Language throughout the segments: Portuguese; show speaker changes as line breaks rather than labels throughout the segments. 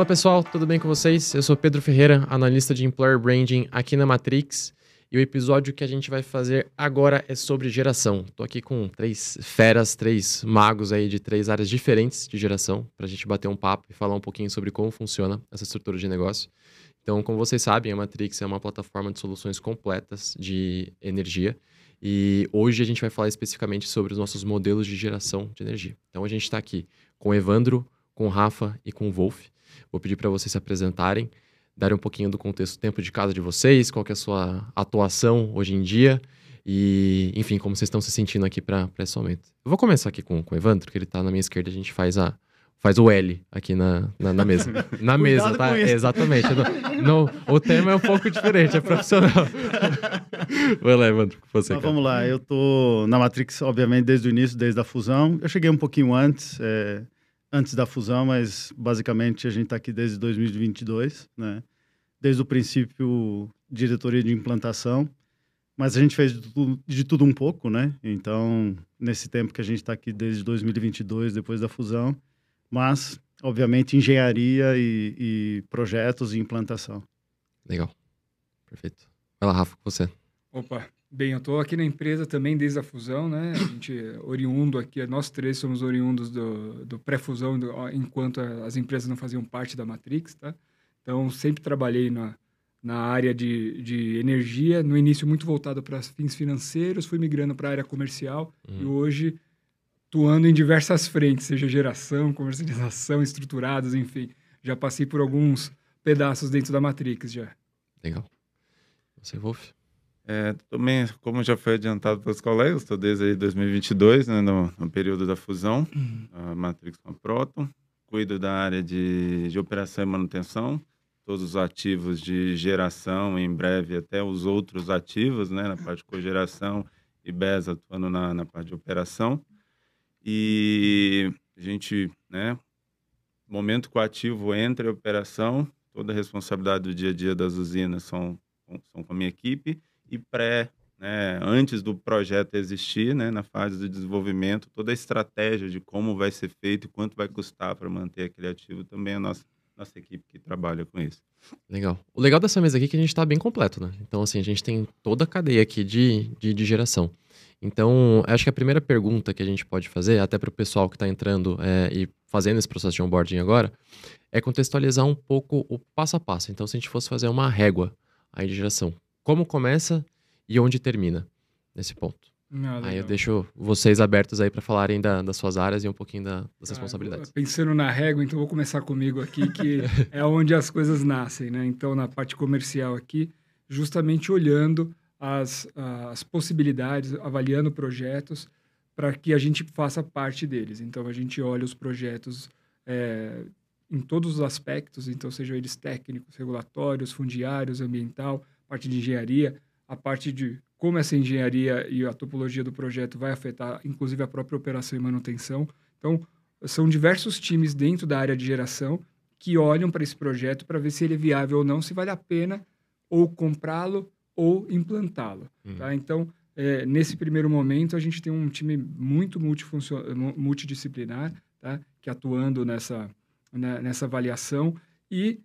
Fala pessoal, tudo bem com vocês? Eu sou Pedro Ferreira, analista de Employer Branding aqui na Matrix. E o episódio que a gente vai fazer agora é sobre geração. Tô aqui com três feras, três magos aí de três áreas diferentes de geração, pra gente bater um papo e falar um pouquinho sobre como funciona essa estrutura de negócio. Então, como vocês sabem, a Matrix é uma plataforma de soluções completas de energia. E hoje a gente vai falar especificamente sobre os nossos modelos de geração de energia. Então, a gente está aqui com o Evandro, com o Rafa e com o Wolf. Vou pedir para vocês se apresentarem, darem um pouquinho do contexto do tempo de casa de vocês, qual que é a sua atuação hoje em dia e, enfim, como vocês estão se sentindo aqui para esse momento. Eu vou começar aqui com o Evandro, que ele está na minha esquerda, a gente faz o L aqui na mesa. Na mesa, tá? Exatamente. O tema é um pouco diferente, é profissional. Vai lá, Evandro, com você.
Mas vamos lá, eu tô na Matrix, obviamente, desde o início, desde a fusão. Eu cheguei um pouquinho antes da fusão, mas basicamente a gente está aqui desde 2022, né? Desde o princípio, diretoria de implantação, mas a gente fez de tudo um pouco, né? Então, nesse tempo que a gente está aqui desde 2022, depois da fusão, mas, obviamente, engenharia e projetos e implantação.
Legal, perfeito. Vai lá, Rafa, com você.
Opa, bem, eu estou aqui na empresa também desde a fusão, né? A gente oriundo aqui, nós três somos oriundos do pré-fusão, enquanto as empresas não faziam parte da Matrix, tá? Então, sempre trabalhei na área de energia, no início muito voltado para fins financeiros, fui migrando para a área comercial e hoje atuando em diversas frentes, seja geração, comercialização, estruturados, enfim. Já passei por alguns pedaços dentro da Matrix já.
Legal. Você, Wolf?
Também, como já foi adiantado pelos colegas, estou desde aí 2022, né, no período da fusão, a Matrix com a Proton. Cuido da área de operação e manutenção, todos os ativos de geração, em breve até os outros ativos, né, na parte de cogeração e BES atuando na parte de operação. E a gente, né, momento que o ativo entra em operação, toda a responsabilidade do dia a dia das usinas são com a minha equipe. E né, antes do projeto existir, né, na fase de desenvolvimento, toda a estratégia de como vai ser feito e quanto vai custar para manter aquele ativo também é a nossa equipe que trabalha com isso.
Legal. O legal dessa mesa aqui é que a gente está bem completo, né? Então, assim, a gente tem toda a cadeia aqui de geração. Então, acho que a primeira pergunta que a gente pode fazer, até para o pessoal que está entrando e fazendo esse processo de onboarding agora, é contextualizar um pouco o passo a passo. Então, se a gente fosse fazer uma régua aí de geração, como começa e onde termina nesse ponto? Aí eu deixo vocês abertos aí para falarem das suas áreas e um pouquinho das responsabilidades.
Pensando na régua, então vou começar comigo aqui, que é onde as coisas nascem, né? Então, na parte comercial aqui, justamente olhando as possibilidades, avaliando projetos para que a gente faça parte deles. Então, a gente olha os projetos em todos os aspectos, então sejam eles técnicos, regulatórios, fundiários, ambiental, parte de engenharia, a parte de como essa engenharia e a topologia do projeto vai afetar, inclusive, a própria operação e manutenção. Então, são diversos times dentro da área de geração que olham para esse projeto para ver se ele é viável ou não, se vale a pena ou comprá-lo ou implantá-lo. Tá? Então, nesse primeiro momento, a gente tem um time muito multidisciplinar, tá? Que atuando nessa avaliação e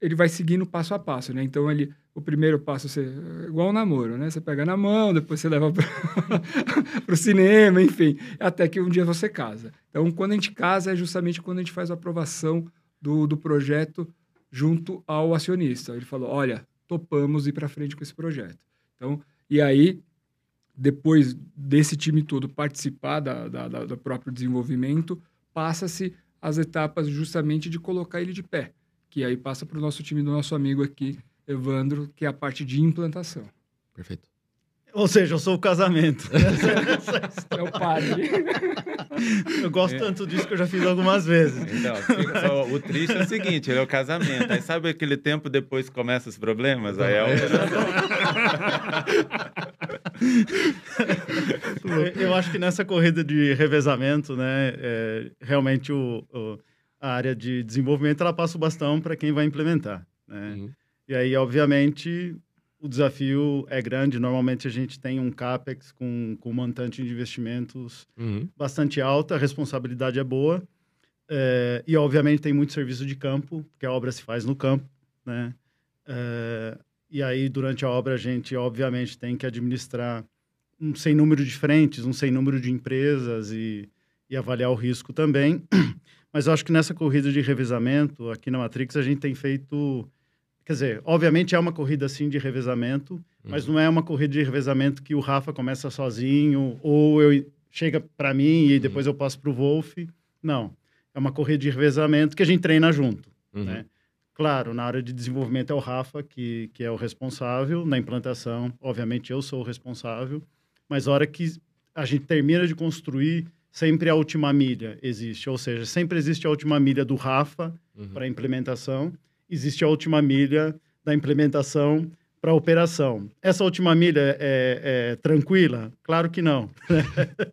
ele vai seguindo passo a passo, né? Então, o primeiro passo é igual um namoro, né? Você pega na mão, depois você leva para o cinema, enfim, até que um dia você casa. Então, quando a gente casa, é justamente quando a gente faz a aprovação do projeto junto ao acionista. Ele falou, olha, topamos ir para frente com esse projeto. Então, e aí, depois desse time todo participar do próprio desenvolvimento, passa-se as etapas justamente de colocar ele de pé, que aí passa para o nosso time do nosso amigo aqui, Evandro, que é a parte de implantação.
Perfeito.
Ou seja, eu sou o casamento.
É o padre.
Eu gosto tanto disso que eu já fiz algumas vezes.
Então, o triste é o seguinte, ele é o casamento. Aí sabe aquele tempo depois que começam os problemas? Aí
Eu acho que nessa corrida de revezamento, né, realmente a área de desenvolvimento ela passa o bastão para quem vai implementar, né? E aí, obviamente, o desafio é grande. Normalmente, a gente tem um CAPEX com montante de investimentos bastante alta, a responsabilidade é boa. E, obviamente, tem muito serviço de campo, porque a obra se faz no campo, né? E aí, durante a obra, a gente, obviamente, tem que administrar um sem número de frentes, um sem número de empresas e avaliar o risco também. Mas eu acho que nessa corrida de revezamento, aqui na Matrix, a gente tem feito... Quer dizer, obviamente é uma corrida, sim, de revezamento, mas não é uma corrida de revezamento que o Rafa começa sozinho, ou chega para mim e depois eu passo para o Wolf. Não. É uma corrida de revezamento que a gente treina junto, né? Claro, na área de desenvolvimento é o Rafa, que é o responsável. Na implantação, obviamente, eu sou o responsável. Mas a hora que a gente termina de construir, sempre a última milha existe. Ou seja, sempre existe a última milha do Rafa para a implementação. Existe a última milha da implementação para a operação. Essa última milha é tranquila? Claro que não.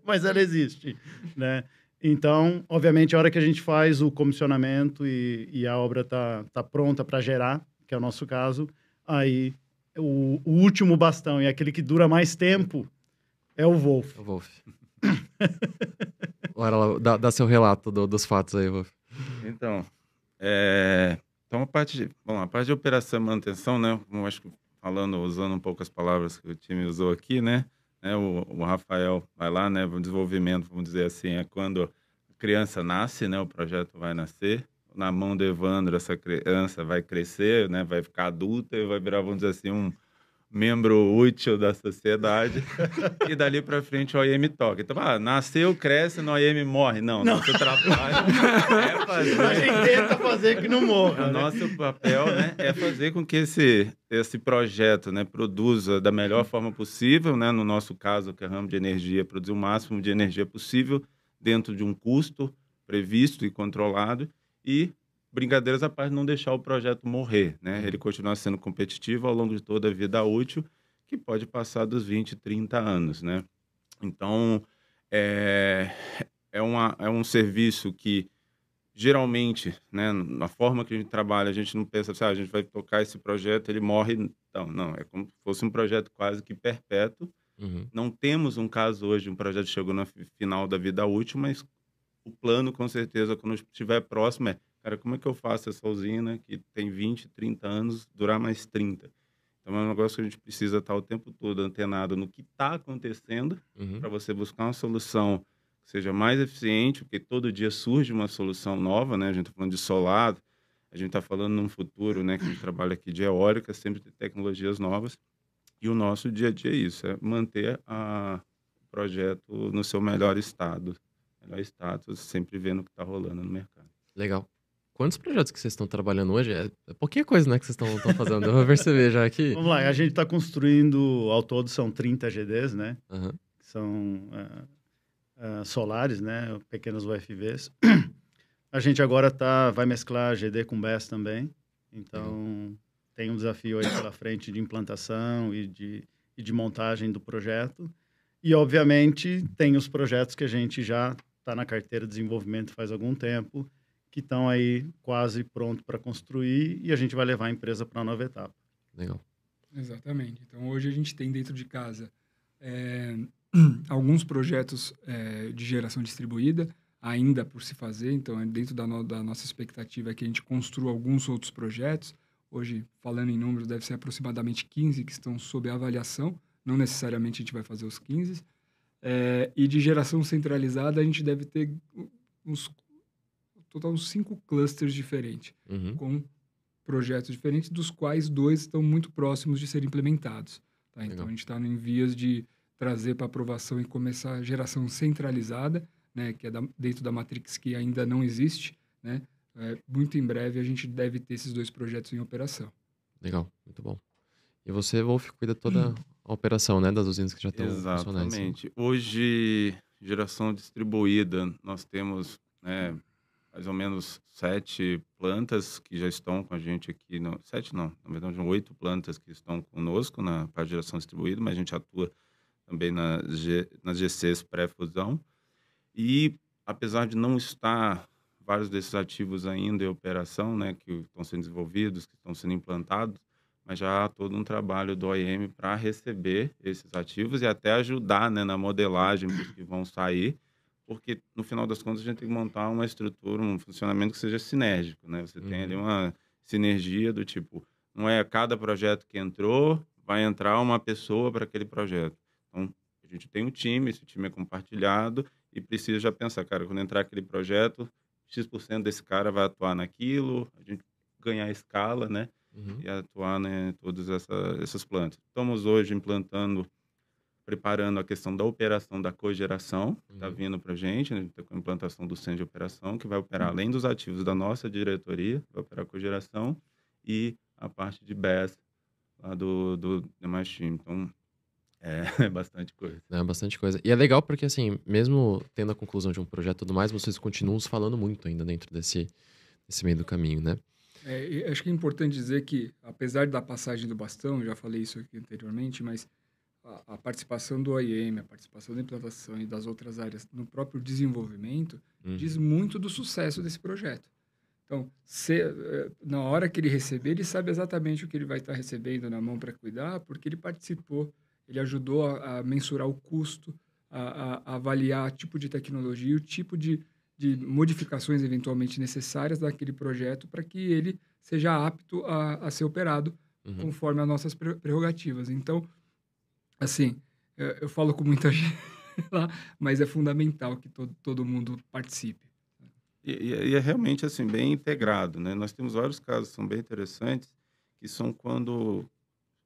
Mas ela existe, né? Então, obviamente, a hora que a gente faz o comissionamento e a obra tá pronta para gerar, que é o nosso caso, aí o último bastão e aquele que dura mais tempo é o Wolf.
O Wolf. Dá seu relato dos fatos aí, Wolf.
Então, a parte de operação e manutenção, né? Eu acho que usando um pouco as palavras que o time usou aqui, né? O Rafael vai lá, né? O desenvolvimento, vamos dizer assim, é quando a criança nasce, né? O projeto vai nascer. Na mão do Evandro, essa criança vai crescer, né? Vai ficar adulta e vai virar, vamos dizer assim, um membro útil da sociedade. E dali para frente o OIM toca. Então, nasceu, cresce, no OIM morre. Não. Nosso trabalho é fazer...
A gente tenta fazer que não morra.
O nosso papel, né, é fazer com que esse projeto, né, produza da melhor forma possível, né, no nosso caso, que é ramo de energia, produzir o máximo de energia possível dentro de um custo previsto e controlado e, brincadeiras à parte, não deixar o projeto morrer, né? Ele continuar sendo competitivo ao longo de toda a vida útil, que pode passar dos 20, 30 anos, né? Então, é um serviço que, geralmente, né, na forma que a gente trabalha, a gente não pensa assim, a gente vai tocar esse projeto, ele morre. Então, não, é como se fosse um projeto quase que perpétuo. Não temos um caso hoje, um projeto que chegou no final da vida útil, mas o plano, com certeza, quando estiver próximo, cara, como é que eu faço essa usina que tem 20, 30 anos, durar mais 30? Então, é um negócio que a gente precisa estar o tempo todo antenado no que está acontecendo para você buscar uma solução que seja mais eficiente, porque todo dia surge uma solução nova, né? A gente está falando de solar, a gente está falando num futuro, né, que a gente trabalha aqui de eólica, sempre tem tecnologias novas. E o nosso dia a dia é isso, é manter o projeto no seu melhor estado, melhor status, sempre vendo o que está rolando no mercado.
Legal. Quantos projetos que vocês estão trabalhando hoje? É pouquinha coisa, né, que vocês estão fazendo. Eu vou perceber já aqui.
Vamos lá, a gente está construindo, ao todo são 30 GDs, né? Que são solares, né? Pequenos UFVs. A gente agora vai mesclar GD com BESS também. Então, tem um desafio aí pela frente de implantação e de montagem do projeto. E, obviamente, tem os projetos que a gente já está na carteira de desenvolvimento faz algum tempo, que estão aí quase pronto para construir e a gente vai levar a empresa para a nova etapa.
Legal.
Exatamente. Então, hoje a gente tem dentro de casa alguns projetos de geração distribuída ainda por se fazer. Então, dentro da nossa expectativa é que a gente construa alguns outros projetos. Hoje, falando em números, deve ser aproximadamente 15 que estão sob avaliação. Não necessariamente a gente vai fazer os 15. E de geração centralizada, a gente deve ter uns 5 clusters diferentes, com projetos diferentes, dos quais 2 estão muito próximos de serem implementados. Tá? Então, a gente está em vias de trazer para aprovação e começar a geração centralizada, né, que é dentro da Matrix, que ainda não existe. Né? Muito em breve, a gente deve ter esses 2 projetos em operação.
Legal, muito bom. E você, Wolf, cuida toda a operação, né, das usinas que já estão funcionando.
Exatamente. Hoje, geração distribuída, nós temos... mais ou menos 7 plantas que já estão com a gente aqui. 7 não, na verdade, 8 plantas que estão conosco na parte de geração distribuída, mas a gente atua também nas GCs pré-fusão. E, apesar de não estar vários desses ativos ainda em operação, né, que estão sendo desenvolvidos, que estão sendo implantados, mas já há todo um trabalho do OIM para receber esses ativos e até ajudar, né, na modelagem que vão sair, porque no final das contas a gente tem que montar uma estrutura, um funcionamento que seja sinérgico, né? Você tem ali uma sinergia do tipo, não é cada projeto que entrou, vai entrar uma pessoa para aquele projeto. Então, a gente tem um time, esse time é compartilhado e precisa já pensar, cara, quando entrar aquele projeto, X% desse cara vai atuar naquilo, a gente ganhar escala, né? E atuar, né, em todas essas plantas. Estamos hoje preparando a questão da operação da cogeração, está vindo para a gente, né? Tá com a implantação do centro de operação, que vai operar além dos ativos da nossa diretoria, vai operar a cogeração e a parte de BES lá do demais time. Então, é bastante coisa.
É bastante coisa. E é legal porque, assim, mesmo tendo a conclusão de um projeto e tudo mais, vocês continuam se falando muito ainda dentro desse meio do caminho, né?
E acho que é importante dizer que, apesar da passagem do bastão, já falei isso aqui anteriormente, mas a participação do OIM, a participação da implantação e das outras áreas no próprio desenvolvimento diz muito do sucesso desse projeto. Então, na hora que ele receber, ele sabe exatamente o que ele vai estar recebendo na mão para cuidar, porque ele participou, ele ajudou a mensurar o custo, a avaliar o tipo de tecnologia, o tipo de modificações eventualmente necessárias daquele projeto para que ele seja apto a ser operado conforme as nossas prerrogativas. Então, assim, eu falo com muita gente lá, mas é fundamental que todo mundo participe.
E é realmente assim, bem integrado, né? Nós temos vários casos que são bem interessantes, que são quando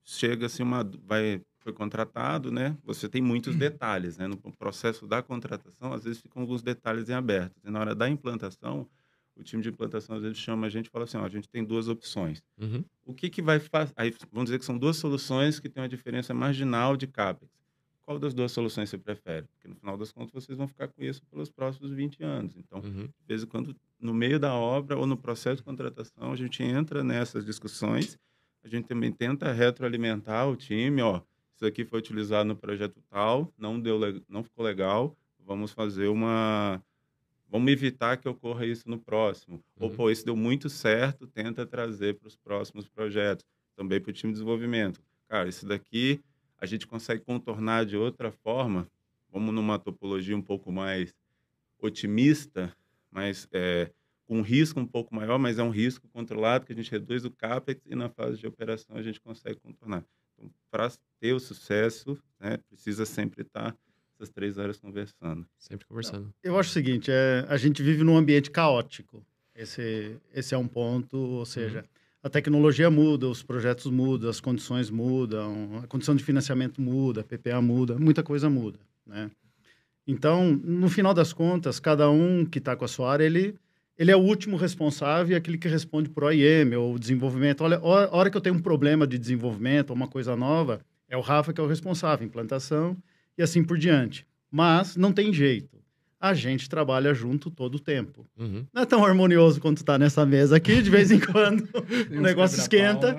chega assim foi contratado, né? Você tem muitos detalhes, né? No processo da contratação, às vezes ficam alguns detalhes em aberto. E na hora da implantação, o time de implantação às vezes chama a gente e fala assim, ó, a gente tem duas opções. O que vai fazer? Aí vamos dizer que são duas soluções que têm uma diferença marginal de CAPEX. Qual das duas soluções você prefere? Porque no final das contas vocês vão ficar com isso pelos próximos 20 anos. Então, de vez em quando, no meio da obra ou no processo de contratação, a gente entra nessas discussões, a gente também tenta retroalimentar o time, ó, isso aqui foi utilizado no projeto tal, não ficou legal, vamos evitar que ocorra isso no próximo. Ou, pô, isso deu muito certo, tenta trazer para os próximos projetos. Também para o time de desenvolvimento. Cara, isso daqui a gente consegue contornar de outra forma, vamos numa topologia um pouco mais otimista, mas com um risco um pouco maior, mas é um risco controlado, que a gente reduz o CAPEX e na fase de operação a gente consegue contornar. Então, para ter o sucesso, né, precisa sempre estar essas três áreas conversando.
Sempre conversando.
Eu acho o seguinte, a gente vive num ambiente caótico. Esse é um ponto, ou seja, a tecnologia muda, os projetos mudam, as condições mudam, a condição de financiamento muda, a PPA muda, muita coisa muda, né? Então, no final das contas, cada um que está com a sua área, ele é o último responsável e aquele que responde por OIM ou desenvolvimento. Olha, a hora que eu tenho um problema de desenvolvimento ou uma coisa nova, é o Rafa que é o responsável, implantação e assim por diante. Mas não tem jeito. A gente trabalha junto todo o tempo. Não é tão harmonioso quanto está nessa mesa aqui, de vez em quando o negócio esquenta.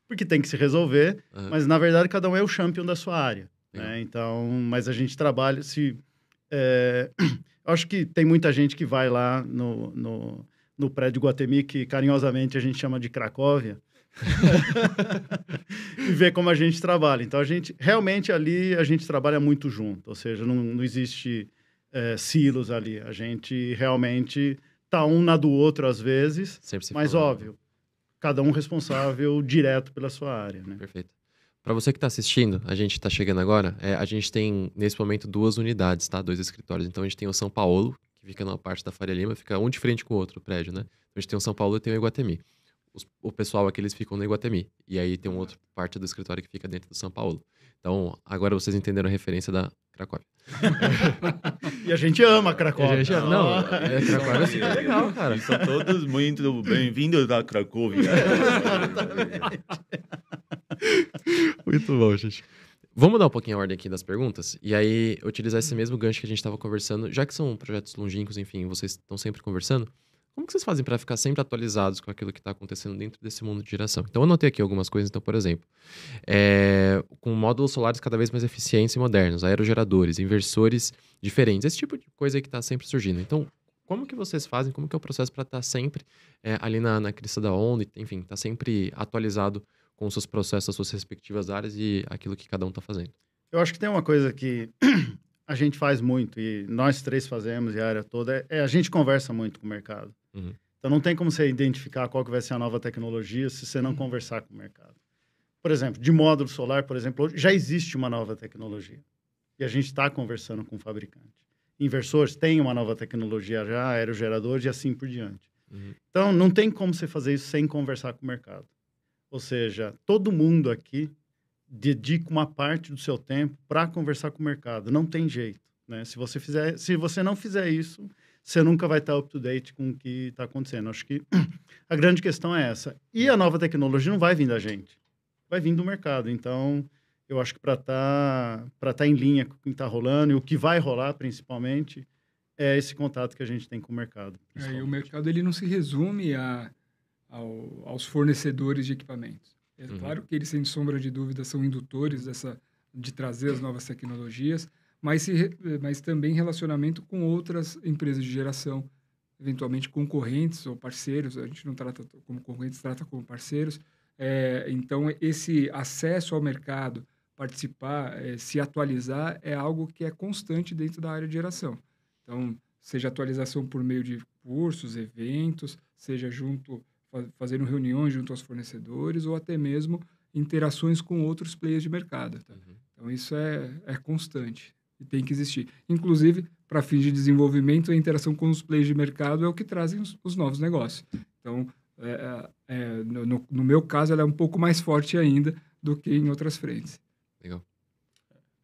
Porque tem que se resolver, mas na verdade cada um é o champion da sua área. Né? Então, mas a gente trabalha... Eu acho que tem muita gente que vai lá no prédio Guatemi, que carinhosamente a gente chama de Cracóvia, e ver como a gente trabalha. Então, realmente ali a gente trabalha muito junto, ou seja, não existe silos ali. A gente realmente tá um na do outro às vezes, mas óbvio, cada um responsável direto pela sua área. Né?
Perfeito. Para você que está assistindo, a gente está chegando agora, a gente tem nesse momento 2 unidades, tá? 2 escritórios. Então a gente tem o São Paulo, que fica numa parte da Faria Lima, fica um de frente com o outro prédio, né? Então a gente tem o São Paulo e tem o Iguatemi. O pessoal aqui, eles ficam no Iguatemi. E aí tem uma outra parte do escritório que fica dentro do São Paulo. Então, agora vocês entenderam a referência da Cracóvia.
E a gente ama a Cracóvia.
Cracóvia é legal, cara.
São todos muito bem-vindos da Cracóvia.
Muito bom, gente. Vamos mudar um pouquinho a ordem aqui das perguntas e aí utilizar esse mesmo gancho que a gente estava conversando, já que são projetos longínquos, enfim, vocês estão sempre conversando. Como que vocês fazem para ficar sempre atualizados com aquilo que está acontecendo dentro desse mundo de geração? Então, eu anotei aqui algumas coisas. Então, por exemplo, com módulos solares cada vez mais eficientes e modernos, aerogeradores, inversores diferentes, esse tipo de coisa aí que está sempre surgindo. Então, como que vocês fazem? Como que é o processo para estar sempre ali na crista da onda? Enfim, estar sempre atualizado com os seus processos, as suas respectivas áreas e aquilo que cada um está fazendo?
Eu acho que tem uma coisa que a gente faz muito, e nós três fazemos, e a área toda, a gente conversa muito com o mercado.
Uhum.
Então, não tem como você identificar qual que vai ser a nova tecnologia se você não conversar com o mercado. Por exemplo, de módulo solar, por exemplo, hoje já existe uma nova tecnologia. E a gente está conversando com o fabricante. Inversores têm uma nova tecnologia já, aerogeradores e assim por diante.
Uhum.
Então, não tem como você fazer isso sem conversar com o mercado. Ou seja, todo mundo aqui dedica uma parte do seu tempo para conversar com o mercado. Não tem jeito, né? Se você não fizer isso, você nunca vai estar up-to-date com o que está acontecendo. Acho que a grande questão é essa. E a nova tecnologia não vai vir da gente, vai vir do mercado. Então, eu acho que para tá em linha com o que está rolando e o que vai rolar, principalmente, é esse contato que a gente tem com o mercado.
E o mercado ele não se resume aos fornecedores de equipamentos. É claro que eles, sem sombra de dúvida, são indutores de trazer as novas tecnologias, mas também relacionamento com outras empresas de geração, eventualmente concorrentes ou parceiros. A gente não trata como concorrentes, trata como parceiros. Então, esse acesso ao mercado, participar, se atualizar, é algo que é constante dentro da área de geração. Então, seja atualização por meio de cursos, eventos, seja fazendo reuniões junto aos fornecedores ou até mesmo interações com outros players de mercado. Tá?
Uhum.
Então, isso é constante e tem que existir. Inclusive, para fins de desenvolvimento, a interação com os players de mercado é o que trazem os novos negócios. Então, no meu caso, ela é um pouco mais forte ainda do que em outras frentes.
Legal.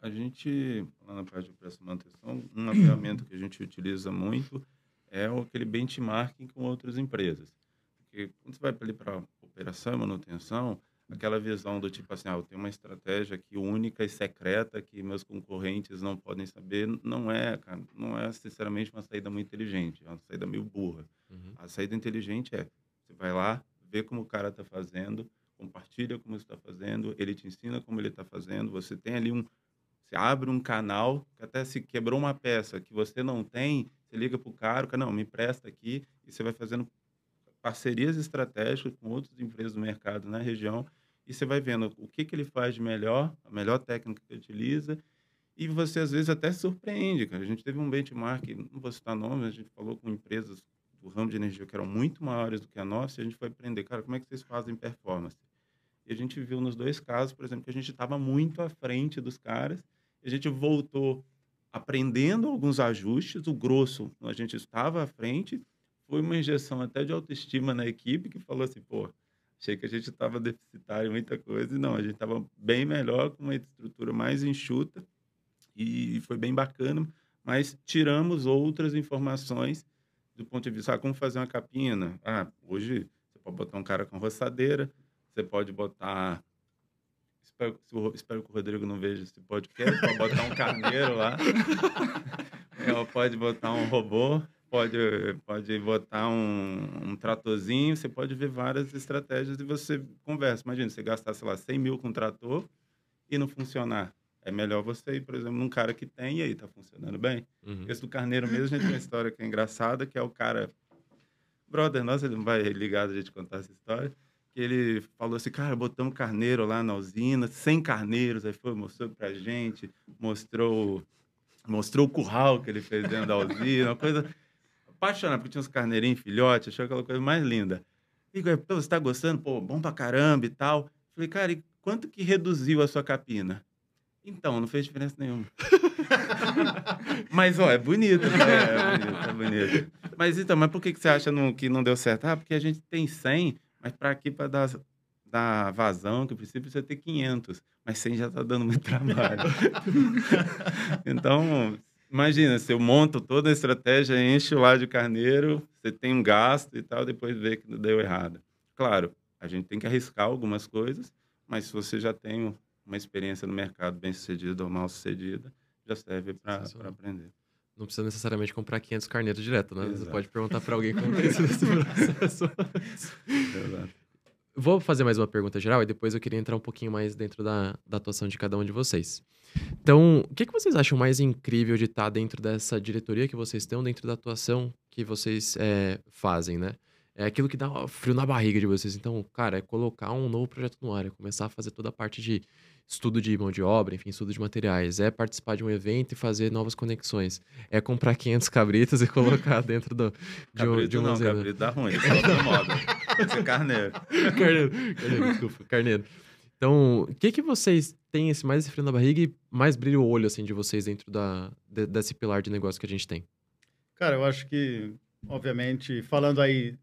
A gente, lá na parte de operação e manutenção, um mapeamento que a gente utiliza muito é aquele benchmarking com outras empresas. Porque quando você vai ali para operação e manutenção, aquela visão do tipo assim, eu tenho uma estratégia aqui única e secreta que meus concorrentes não podem saber, não é sinceramente uma saída muito inteligente, é uma saída meio burra.
Uhum.
A saída inteligente você vai lá, vê como o cara está fazendo, compartilha como está fazendo, ele te ensina como ele está fazendo, você tem ali você abre um canal, que até se quebrou uma peça que você não tem, você liga para o cara, não, me empresta aqui, e você vai fazendo parcerias estratégicas com outras empresas do mercado na região, e você vai vendo o que ele faz de melhor, a melhor técnica que ele utiliza, e você às vezes até se surpreende, cara. A gente teve um benchmark, não vou citar nomes, a gente falou com empresas do ramo de energia que eram muito maiores do que a nossa, e a gente foi aprender, cara, como é que vocês fazem performance? E a gente viu nos dois casos, por exemplo, que a gente estava muito à frente dos caras, a gente voltou aprendendo alguns ajustes, o grosso a gente estava à frente, foi uma injeção até de autoestima na equipe que falou assim, achei que a gente estava deficitário em muita coisa, e não, a gente estava bem melhor, com uma estrutura mais enxuta, e foi bem bacana, mas tiramos outras informações do ponto de vista, como fazer uma capina. Hoje você pode botar um cara com roçadeira, você pode botar... Espero que o Rodrigo não veja esse podcast. Pode botar um carneiro lá. Pode botar um robô. Pode botar um tratorzinho. Você pode ver várias estratégias e você conversa. Imagina, você gastar, sei lá, 100 mil com um trator e não funcionar. É melhor você ir, por exemplo, num cara que tem e aí tá funcionando bem.
Uhum.
Esse do carneiro mesmo, a gente tem uma história que é engraçada, que é o cara... Brother, nossa, ele não vai ligar a gente contar essa história. Ele falou assim, cara, botamos carneiro lá na usina, 100 carneiros, aí mostrou pra gente, mostrou o curral que ele fez dentro da usina, uma coisa apaixonante, porque tinha uns carneirinhos filhotes, achou aquela coisa mais linda. E você tá gostando? Bom pra caramba e tal. Falei, cara, e quanto que reduziu a sua capina? Então, não fez diferença nenhuma. Mas, é bonito, né? É bonito. Mas por que você acha que não deu certo? Porque a gente tem 100... Mas para aqui, para dar vazão, que a princípio você ter 500, mas 100 já está dando muito trabalho. Então, imagina, se eu monto toda a estratégia, encho lá de carneiro, você tem um gasto e tal, depois vê que deu errado. Claro, a gente tem que arriscar algumas coisas, mas se você já tem uma experiência no mercado bem-sucedida ou mal-sucedida, já serve para aprender.
Não precisa necessariamente comprar 500 carneiros direto, né?
Exato.
Você pode perguntar para alguém como tem sido esse processo.
Exato.
Vou fazer mais uma pergunta geral e depois eu queria entrar um pouquinho mais dentro da atuação de cada um de vocês. Então, o que vocês acham mais incrível de estar dentro dessa diretoria que vocês têm, dentro da atuação que vocês fazem, né? É aquilo que dá frio na barriga de vocês. Então, cara, é colocar um novo projeto no ar, é começar a fazer toda a parte de estudo de mão de obra, enfim, estudo de materiais. É participar de um evento e fazer novas conexões. É comprar 500 cabritos e colocar dentro de uma usina.
Cabrito dá ruim, isso é moda. Esse é carneiro.
Carneiro, desculpa, carneiro. Então, o que vocês têm mais esse frio na barriga e mais brilha o olho, assim, de vocês dentro desse pilar de negócio que a gente tem?
Cara, eu acho que, obviamente, falando aí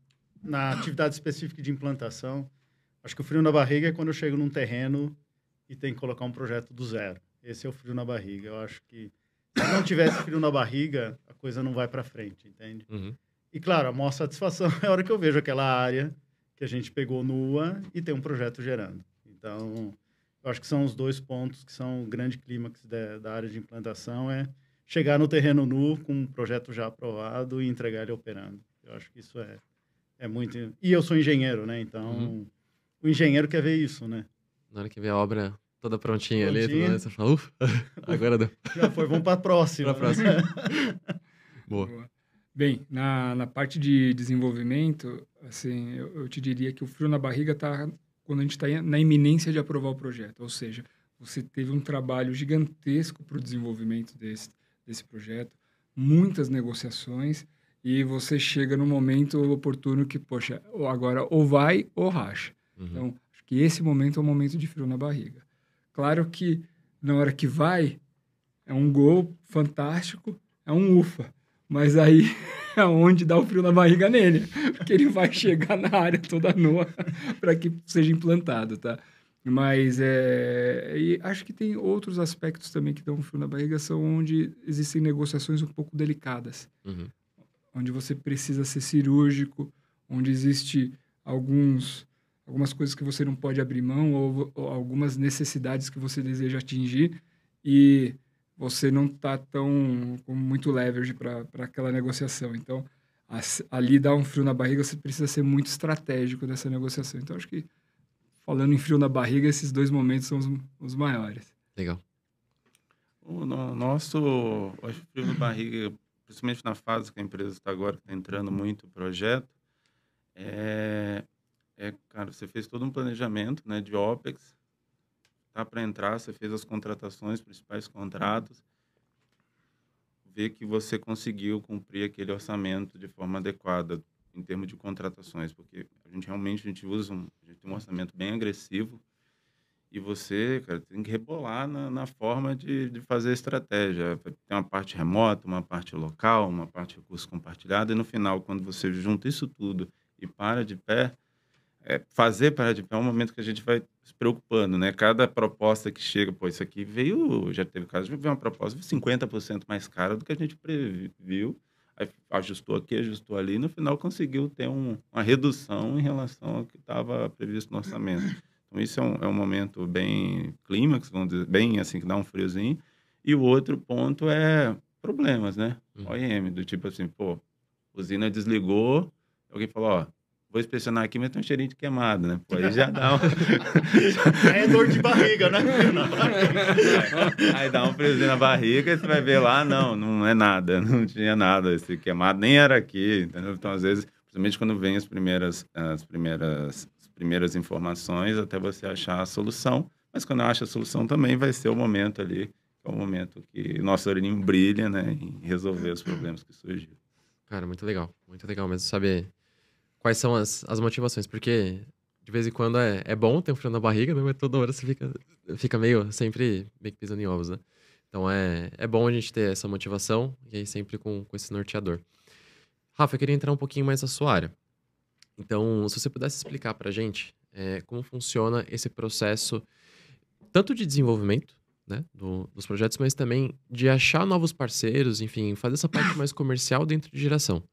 na atividade específica de implantação, acho que o frio na barriga é quando eu chego num terreno e tem que colocar um projeto do zero. Esse é o frio na barriga. Eu acho que se não tivesse frio na barriga, a coisa não vai para frente, entende?
Uhum.
E, claro, a maior satisfação é a hora que eu vejo aquela área que a gente pegou nua e tem um projeto gerando. Então, eu acho que são os 2 pontos que são o grande clímax da área de implantação, é chegar no terreno nu com um projeto já aprovado e entregar ele operando. Eu acho que isso é muito... E eu sou engenheiro, né? Então, o engenheiro quer ver isso, né?
Na hora que vê a obra toda prontinha ali, tudo mais, você fala, ufa, agora deu.
Já foi, vamos para a próxima.
Boa.
Bem, na parte de desenvolvimento, assim, eu te diria que o frio na barriga está quando a gente está na iminência de aprovar o projeto. Ou seja, você teve um trabalho gigantesco para o desenvolvimento desse projeto, muitas negociações, e você chega no momento oportuno que, poxa, agora ou vai ou racha.
Uhum.
Então, acho que esse momento é um momento de frio na barriga. Claro que, na hora que vai, é um gol fantástico, é um ufa. Mas aí é onde dá o frio na barriga nele, porque ele vai chegar na área toda nua para que seja implantado, tá? Mas e acho que tem outros aspectos também que dão frio na barriga, são onde existem negociações um pouco delicadas, onde você precisa ser cirúrgico, onde existe algumas coisas que você não pode abrir mão ou algumas necessidades que você deseja atingir e você não está com muito leverage para aquela negociação. Então, ali dá um frio na barriga, você precisa ser muito estratégico nessa negociação. Então, acho que, falando em frio na barriga, esses 2 momentos são os maiores.
Legal.
O nosso frio na barriga, principalmente na fase que a empresa está agora, que está entrando muito projeto, cara, você fez todo um planejamento, né, de OPEX, tá para entrar, você fez as contratações, principais contratos, ver que você conseguiu cumprir aquele orçamento de forma adequada em termos de contratações, porque a gente tem um orçamento bem agressivo e você, cara, tem que rebolar na forma de fazer a estratégia. Tem uma parte remota, uma parte local, uma parte de recurso compartilhado e no final, quando você junta isso tudo e para de pé, fazer parar de pé é um momento que a gente vai se preocupando, né? Cada proposta que chega, isso aqui já teve caso de ver uma proposta 50% mais cara do que a gente previu, aí ajustou aqui, ajustou ali, e no final conseguiu ter uma redução em relação ao que estava previsto no orçamento. Então, isso é um momento bem clímax, vamos dizer, bem assim, que dá um friozinho. E o outro ponto é problemas, né? OEM, do tipo assim, usina desligou, alguém falou, vou inspecionar aqui, mas tem um cheirinho de queimado, né? Aí já dá
Aí é dor de barriga, né?
Aí dá um friozinho na barriga e você vai ver lá, não é nada, não tinha nada, esse queimado nem era aqui, entendeu? Então, às vezes, principalmente quando vem as primeiras informações, até você achar a solução, mas quando acha a solução também vai ser o momento ali, que é o momento que nosso olhinho brilha, né? Em resolver os problemas que surgiram.
Cara, muito legal mesmo saber quais são as motivações, porque de vez em quando é bom ter um frio na barriga, né? Mas toda hora você fica sempre meio que pisando em ovos, né? Então é bom a gente ter essa motivação e aí sempre com esse norteador. Rafa, eu queria entrar um pouquinho mais na sua área. Então, se você pudesse explicar pra gente como funciona esse processo, tanto de desenvolvimento, né, dos projetos, mas também de achar novos parceiros, enfim, fazer essa parte mais comercial dentro de geração.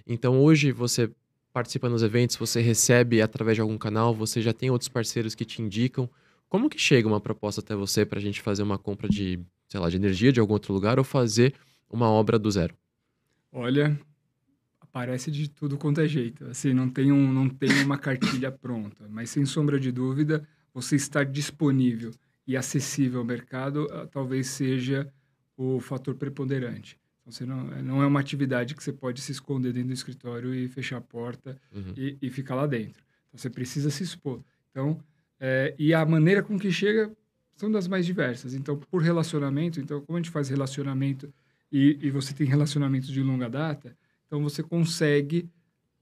Então, hoje você participa nos eventos, você recebe através de algum canal, você já tem outros parceiros que te indicam. Como que chega uma proposta até você para a gente fazer uma compra de, sei lá, de energia de algum outro lugar ou fazer uma obra do zero?
Olha, aparece de tudo quanto é jeito. Assim, não tem uma cartilha pronta, mas sem sombra de dúvida, você estar disponível e acessível ao mercado talvez seja o fator preponderante. Você não é uma atividade que você pode se esconder dentro do escritório e fechar a porta e ficar lá dentro. Então, você precisa se expor. Então, e a maneira com que chega, são das mais diversas. Então, por relacionamento, então, como a gente faz relacionamento e você tem relacionamentos de longa data, então você consegue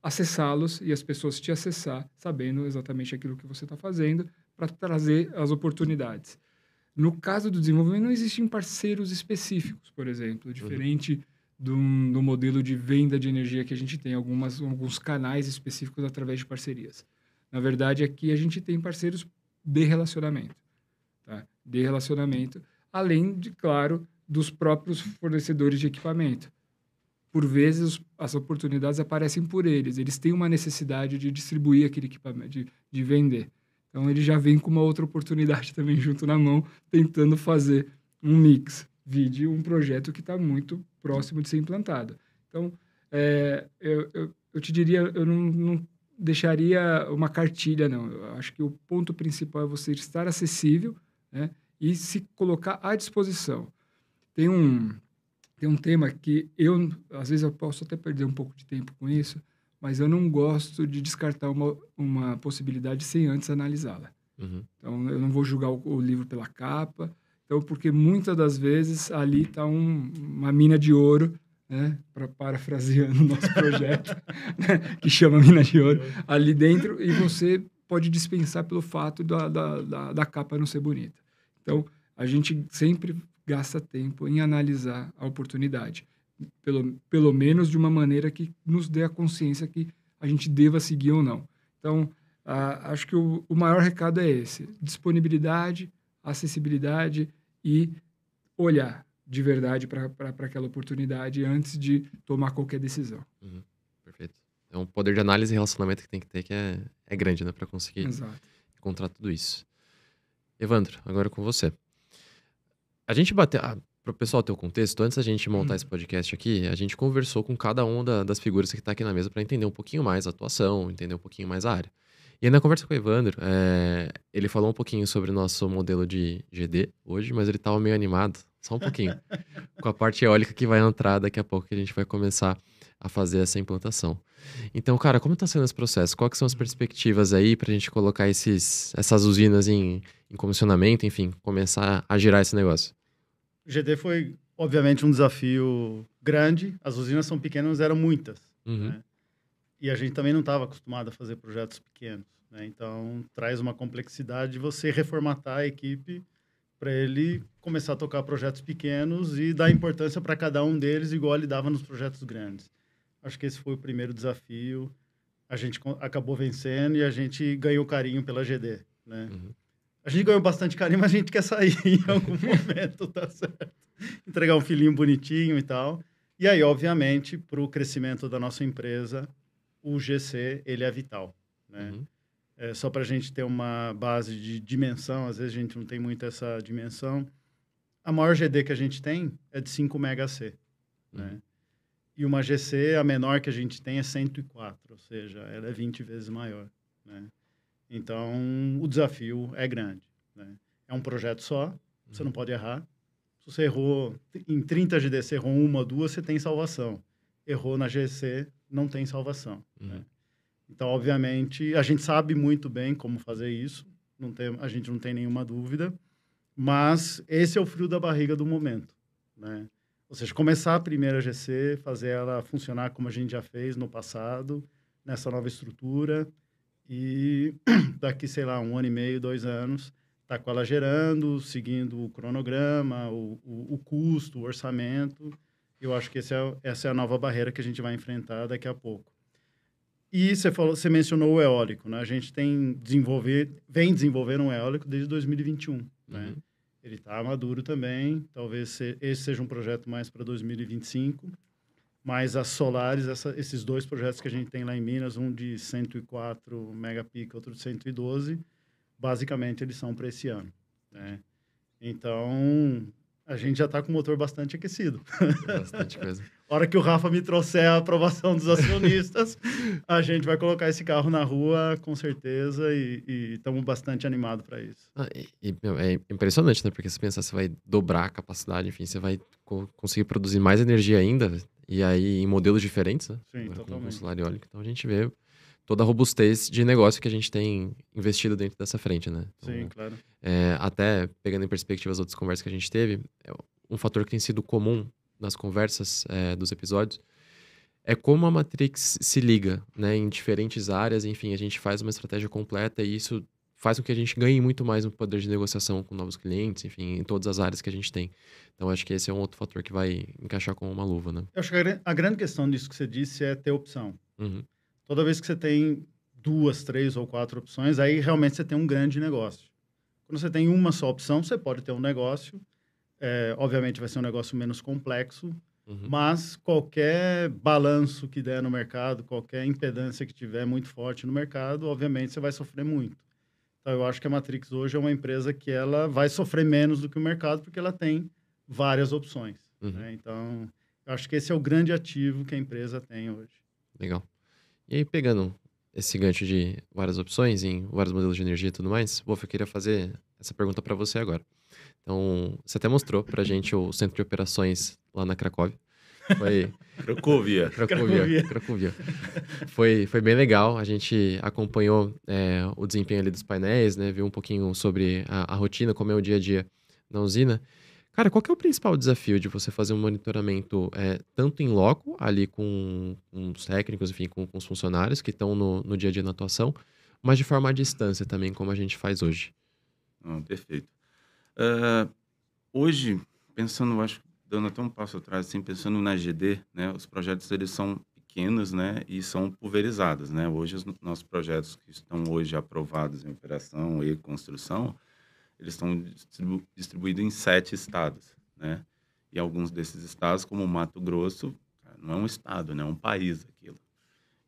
acessá-los e as pessoas te acessar sabendo exatamente aquilo que você está fazendo para trazer as oportunidades. No caso do desenvolvimento, não existem parceiros específicos, por exemplo, diferente do modelo de venda de energia que a gente tem, alguns canais específicos através de parcerias. Na verdade, aqui a gente tem parceiros de relacionamento, tá? De relacionamento, além de, claro, dos próprios fornecedores de equipamento. Por vezes, as oportunidades aparecem por eles. Eles têm uma necessidade de distribuir aquele equipamento, de vender. Então, ele já vem com uma outra oportunidade também junto na mão, tentando fazer um mix. Vide um projeto que está muito próximo de ser implantado. Então, eu te diria, eu não deixaria uma cartilha, não. Eu acho que o ponto principal é você estar acessível, né, e se colocar à disposição. Tem um tema que às vezes eu posso até perder um pouco de tempo com isso, mas eu não gosto de descartar uma possibilidade sem antes analisá-la. Então, eu não vou julgar o livro pela capa, então, porque muitas das vezes ali está uma mina de ouro, né, parafraseando o nosso projeto, né, que chama Mina de Ouro, ali dentro, e você pode dispensar pelo fato da capa não ser bonita. Então, a gente sempre gasta tempo em analisar a oportunidade, pelo menos de uma maneira que nos dê a consciência que a gente deva seguir ou não. Então, acho que o maior recado é esse: disponibilidade, acessibilidade e olhar de verdade para aquela oportunidade antes de tomar qualquer decisão.
Perfeito. É um poder de análise e relacionamento que tem que ter, que é grande, né, para conseguir encontrar tudo isso. Evandro, agora com você. A gente bateu... Para o pessoal ter o contexto, antes da gente montar esse podcast aqui, a gente conversou com cada uma das figuras que está aqui na mesa para entender um pouquinho mais a atuação, entender um pouquinho mais a área. E aí na conversa com o Evandro, ele falou um pouquinho sobre o nosso modelo de GD hoje, mas ele estava meio animado, só um pouquinho, com a parte eólica que vai entrar daqui a pouco, que a gente vai começar a fazer essa implantação. Então, cara, como está sendo esse processo? Quais que são as perspectivas aí para a gente colocar essas usinas em comissionamento, enfim, começar a girar esse negócio?
O GD foi, obviamente, um desafio grande. As usinas são pequenas, mas eram muitas. Né? E a gente também não estava acostumado a fazer projetos pequenos. Né? Então, traz uma complexidade de você reformatar a equipe para ele começar a tocar projetos pequenos e dar importância para cada um deles, igual ele dava nos projetos grandes. Acho que esse foi o primeiro desafio. A gente acabou vencendo e a gente ganhou carinho pela GD. Né? A gente ganhou bastante carinho, mas a gente quer sair em algum momento, tá certo? Entregar um filhinho bonitinho e tal. E aí, obviamente, para o crescimento da nossa empresa, o GC, ele é vital, né? Só para a gente ter uma base de dimensão, às vezes a gente não tem muito essa dimensão. A maior GD que a gente tem é de 5 MHz, né? E uma GC, a menor que a gente tem é 104, ou seja, ela é 20 vezes maior, né? Então, o desafio é grande, né? É um projeto só, você não pode errar. Se você errou em 30 GD, você errou uma ou duas, você tem salvação. Errou na GC, não tem salvação. Né? Então, obviamente, a gente sabe muito bem como fazer isso, a gente não tem nenhuma dúvida, mas esse é o frio da barriga do momento, né? Ou seja, começar a primeira GC, fazer ela funcionar como a gente já fez no passado, nessa nova estrutura, e daqui, sei lá, 1 ano e meio, 2 anos, tá com ela gerando, seguindo o cronograma, o custo, o orçamento. Eu acho que essa é a nova barreira que a gente vai enfrentar daqui a pouco. E você mencionou o eólico, né? A gente vem desenvolvendo um eólico desde 2021, né? Ele está maduro também, talvez esse seja um projeto mais para 2025, mas as solares, esses 2 projetos que a gente tem lá em Minas, um de 104 megapica, outro de 112, basicamente eles são para esse ano, né? Então, a gente já está com o motor bastante aquecido.
Bastante coisa.
A hora que o Rafa me trouxer a aprovação dos acionistas, a gente vai colocar esse carro na rua, com certeza, e estamos bastante animados para isso.
É impressionante, né? Porque você pensa, você vai dobrar a capacidade, enfim, você vai conseguir produzir mais energia ainda, e aí em modelos diferentes, né?
Sim,
agora,
totalmente.
com solar eólico. Então a gente vê toda a robustez de negócio que a gente tem investido dentro dessa frente, né? Então,
Sim, claro.
até pegando em perspectiva as outras conversas que a gente teve, um fator que tem sido comum nas conversas dos episódios é como a Matrix se liga, né, em diferentes áreas. Enfim, a gente faz uma estratégia completa e isso faz com que a gente ganhe muito mais no poder de negociação com novos clientes, enfim, em todas as áreas que a gente tem. Então, acho que esse é um outro fator que vai encaixar como uma luva, né?
Eu acho que a grande questão disso que você disse é ter opção.
Uhum.
Toda vez que você tem 2, 3 ou 4 opções, aí realmente você tem um grande negócio. Quando você tem uma só opção, você pode ter um negócio. Obviamente vai ser um negócio menos complexo, mas qualquer balanço que der no mercado, qualquer impedância que tiver muito forte no mercado, obviamente você vai sofrer muito. Então, eu acho que a Matrix hoje é uma empresa que ela vai sofrer menos do que o mercado, porque ela tem várias opções. Né? Então, eu acho que esse é o grande ativo que a empresa tem hoje.
Legal. E aí, pegando esse gancho de várias opções em vários modelos de energia e tudo mais, Wolf, eu queria fazer essa pergunta para você agora. Então, você até mostrou pra gente o centro de operações lá na Cracóvia. Foi...
Cracóvia.
Foi bem legal. A gente acompanhou o desempenho ali dos painéis, né? Viu um pouquinho sobre a rotina, como é o dia a dia na usina. Cara, qual que é o principal desafio de você fazer um monitoramento tanto em loco, ali com os técnicos, enfim, com os funcionários que estão no dia a dia na atuação, mas de forma à distância também, como a gente faz hoje?
Perfeito. Hoje, pensando, acho, dando até um passo atrás, assim, pensando na GD, né, os projetos eles são pequenos, né, e são pulverizados, né. Hoje os nossos projetos que estão hoje aprovados em operação e construção, eles estão distribuídos em 7 estados, né. E alguns desses estados, como o Mato Grosso, não é um estado, né, é um país aquilo.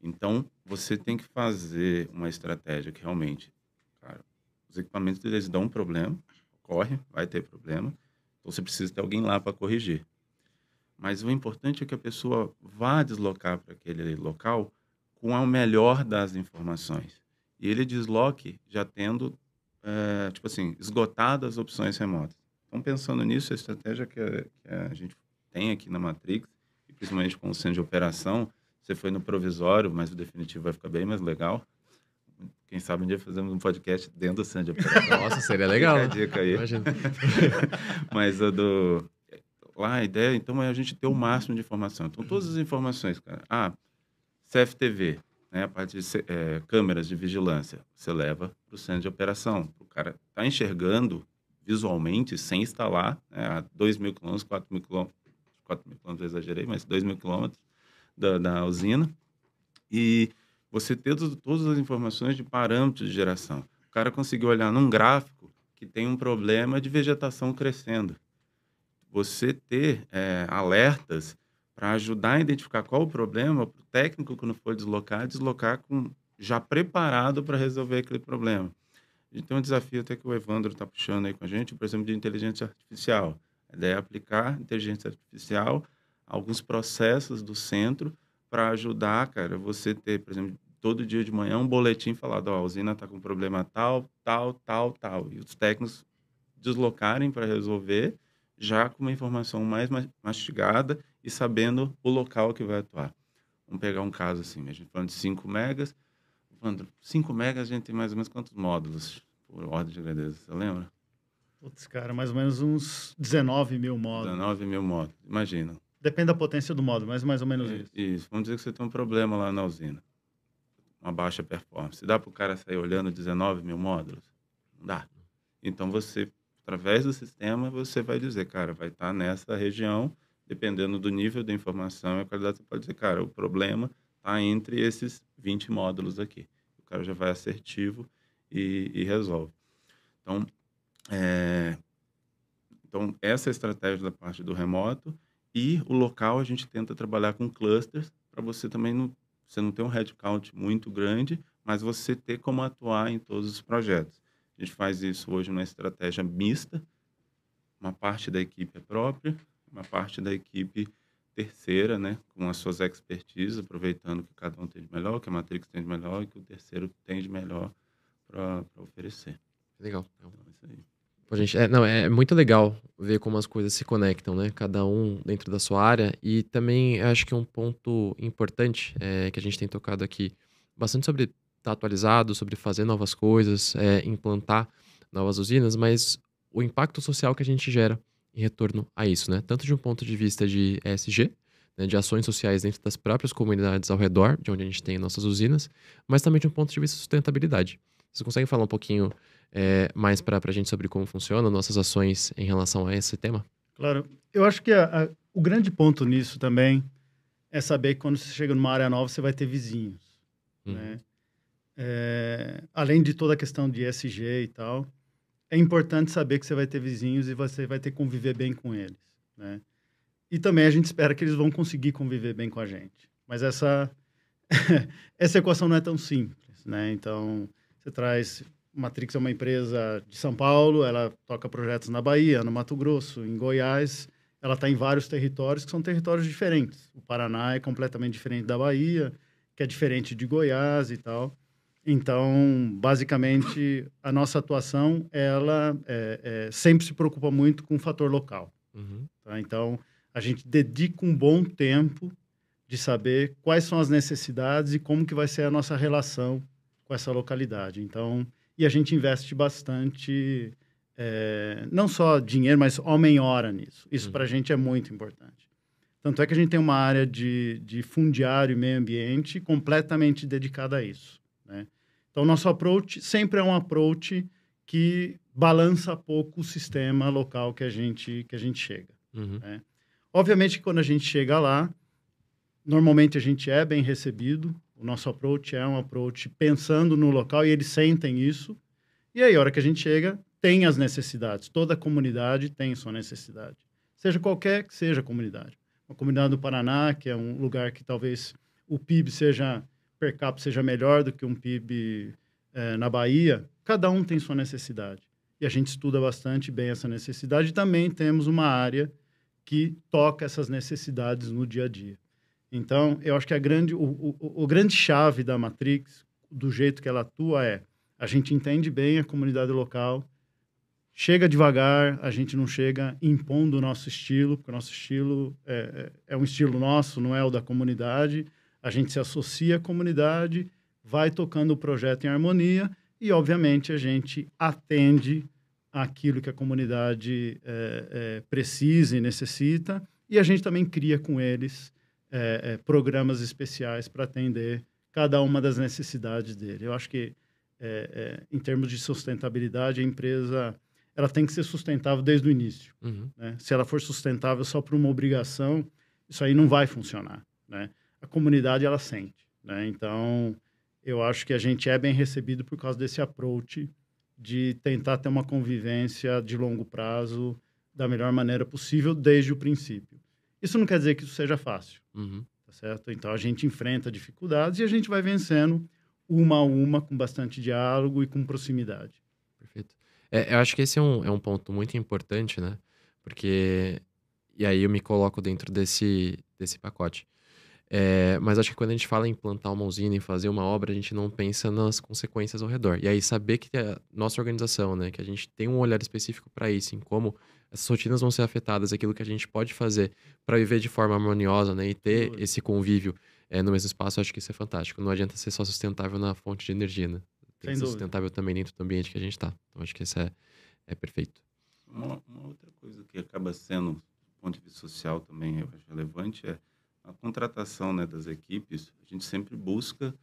Então, você tem que fazer uma estratégia que realmente, cara, os equipamentos eles dão um problema, vai ter problema, então você precisa ter alguém lá para corrigir. Mas o importante é que a pessoa vá deslocar para aquele local com a melhor das informações. E ele desloque já tendo, tipo assim, esgotado as opções remotas. Então, pensando nisso, a estratégia que a gente tem aqui na Matrix, e principalmente com o centro de operação, você foi no provisório, mas o definitivo vai ficar bem mais legal. Quem sabe um dia fazemos um podcast dentro do centro de operação.
Nossa, seria legal.
Fica a dica aí.
Imagina.
Mas lá a ideia, então, é a gente ter o máximo de informação. Então, todas as informações, cara. CFTV, né? A parte de câmeras de vigilância, você leva para o centro de operação. O cara tá enxergando visualmente, sem instalar, né, a 2.000 quilômetros, 4.000 quilômetros, 4.000 quilômetros eu exagerei, mas 2.000 quilômetros da usina. E você ter todas as informações de parâmetros de geração. O cara conseguiu olhar num gráfico que tem um problema de vegetação crescendo. Você ter alertas para ajudar a identificar qual o problema, para o técnico, quando for deslocar já preparado para resolver aquele problema. Então, um desafio até que o Evandro está puxando aí com a gente, por exemplo, de inteligência artificial. A ideia é aplicar inteligência artificial a alguns processos do centro para ajudar, cara, você ter, por exemplo, todo dia de manhã um boletim falado, a usina está com problema tal. E os técnicos deslocarem para resolver já com uma informação mais mastigada e sabendo o local que vai atuar. Vamos pegar um caso assim, a gente falando de 5 megas. 5 megas a gente tem mais ou menos quantos módulos por ordem de grandeza, você lembra?
Putz, cara, mais ou menos uns 19 mil módulos.
19 mil módulos, imagina.
Depende da potência do módulo, mas mais ou menos isso.
Isso, vamos dizer que você tem um problema lá na usina. Uma baixa performance. Dá para o cara sair olhando 19 mil módulos? Não dá. Então, você, através do sistema, você vai dizer, cara, vai estar nessa região, dependendo do nível da informação e a qualidade, você pode dizer, cara, o problema está entre esses 20 módulos aqui. O cara já vai assertivo e resolve. Então, essa é a estratégia da parte do remoto. E o local a gente tenta trabalhar com clusters para você também você não ter um headcount muito grande, mas você ter como atuar em todos os projetos. A gente faz isso hoje numa estratégia mista. Uma parte da equipe é própria, uma parte da equipe terceira, né, com as suas expertises, aproveitando que cada um tem de melhor, que a Matrix tem de melhor e que o terceiro tem de melhor para oferecer.
Legal.
Então, é isso aí.
Pô, gente, é muito legal ver como as coisas se conectam, né? Cada um dentro da sua área. E também acho que um ponto importante que a gente tem tocado aqui bastante sobre estar atualizado, sobre fazer novas coisas, implantar novas usinas, mas o impacto social que a gente gera em retorno a isso, né? Tanto de um ponto de vista de ESG, né, de ações sociais dentro das próprias comunidades ao redor de onde a gente tem nossas usinas, mas também de um ponto de vista de sustentabilidade. Vocês conseguem falar um pouquinho mais para a gente sobre como funcionam nossas ações em relação a esse tema?
Claro. Eu acho que o grande ponto nisso também é saber que quando você chega numa área nova, você vai ter vizinhos, né? Além de toda a questão de ESG e tal, é importante saber que você vai ter vizinhos e você vai ter que conviver bem com eles, né? E também a gente espera que eles vão conseguir conviver bem com a gente. Mas essa equação não é tão simples, né? Então, você traz... Matrix é uma empresa de São Paulo, ela toca projetos na Bahia, no Mato Grosso, em Goiás. Ela está em vários territórios que são territórios diferentes. O Paraná é completamente diferente da Bahia, que é diferente de Goiás e tal. Então, basicamente, a nossa atuação, ela sempre se preocupa muito com o fator local.
Uhum.
Tá? Então, a gente dedica um bom tempo de saber quais são as necessidades e como que vai ser a nossa relação com essa localidade. Então, e a gente investe bastante, não só dinheiro, mas homem-hora nisso. Isso para a gente é muito importante. Tanto é que a gente tem uma área de fundiário e meio ambiente completamente dedicada a isso, né? Então, nosso approach sempre é um approach que balança pouco o sistema local que a gente chega.
Uhum.
Né? Obviamente, quando a gente chega lá, normalmente a gente é bem recebido. O nosso approach é um approach pensando no local e eles sentem isso. E aí, a hora que a gente chega, tem as necessidades. Toda comunidade tem sua necessidade. Seja qualquer que seja a comunidade. Uma comunidade do Paraná, que é um lugar que talvez o PIB per capita seja melhor do que um PIB na Bahia, cada um tem sua necessidade. E a gente estuda bastante bem essa necessidade. E também temos uma área que toca essas necessidades no dia a dia. Então, eu acho que o grande chave da Matrix, do jeito que ela atua, a gente entende bem a comunidade local, chega devagar, a gente não chega impondo o nosso estilo, porque o nosso estilo é um estilo nosso, não é o da comunidade. A gente se associa à comunidade, vai tocando o projeto em harmonia e, obviamente, a gente atende aquilo que a comunidade precisa e necessita, e a gente também cria com eles programas especiais para atender cada uma das necessidades dele. Eu acho que, em termos de sustentabilidade, a empresa ela tem que ser sustentável desde o início.
Uhum.
Né? Se ela for sustentável só por uma obrigação, isso aí não vai funcionar. Né? A comunidade, ela sente. Né? Então, eu acho que a gente é bem recebido por causa desse approach de tentar ter uma convivência de longo prazo da melhor maneira possível desde o princípio. Isso não quer dizer que isso seja fácil,
Uhum.
tá certo? Então, a gente enfrenta dificuldades e a gente vai vencendo uma a uma, com bastante diálogo e com proximidade.
Perfeito. Eu acho que esse é um ponto muito importante, né? Porque... E aí eu me coloco dentro desse pacote. Mas acho que quando a gente fala em implantar uma usina e fazer uma obra, a gente não pensa nas consequências ao redor. E aí saber que a nossa organização, né? Que a gente tem um olhar específico para isso, em como essas rotinas vão ser afetadas, aquilo que a gente pode fazer para viver de forma harmoniosa, né? E ter esse convívio no mesmo espaço, eu acho que isso é fantástico. Não adianta ser só sustentável na fonte de energia, né? Tem que ser sustentável também dentro do ambiente que a gente está. Então, acho que isso é perfeito.
Uma outra coisa que acaba sendo, do ponto de vista social também, eu acho relevante, é a contratação, né, das equipes. A gente sempre busca,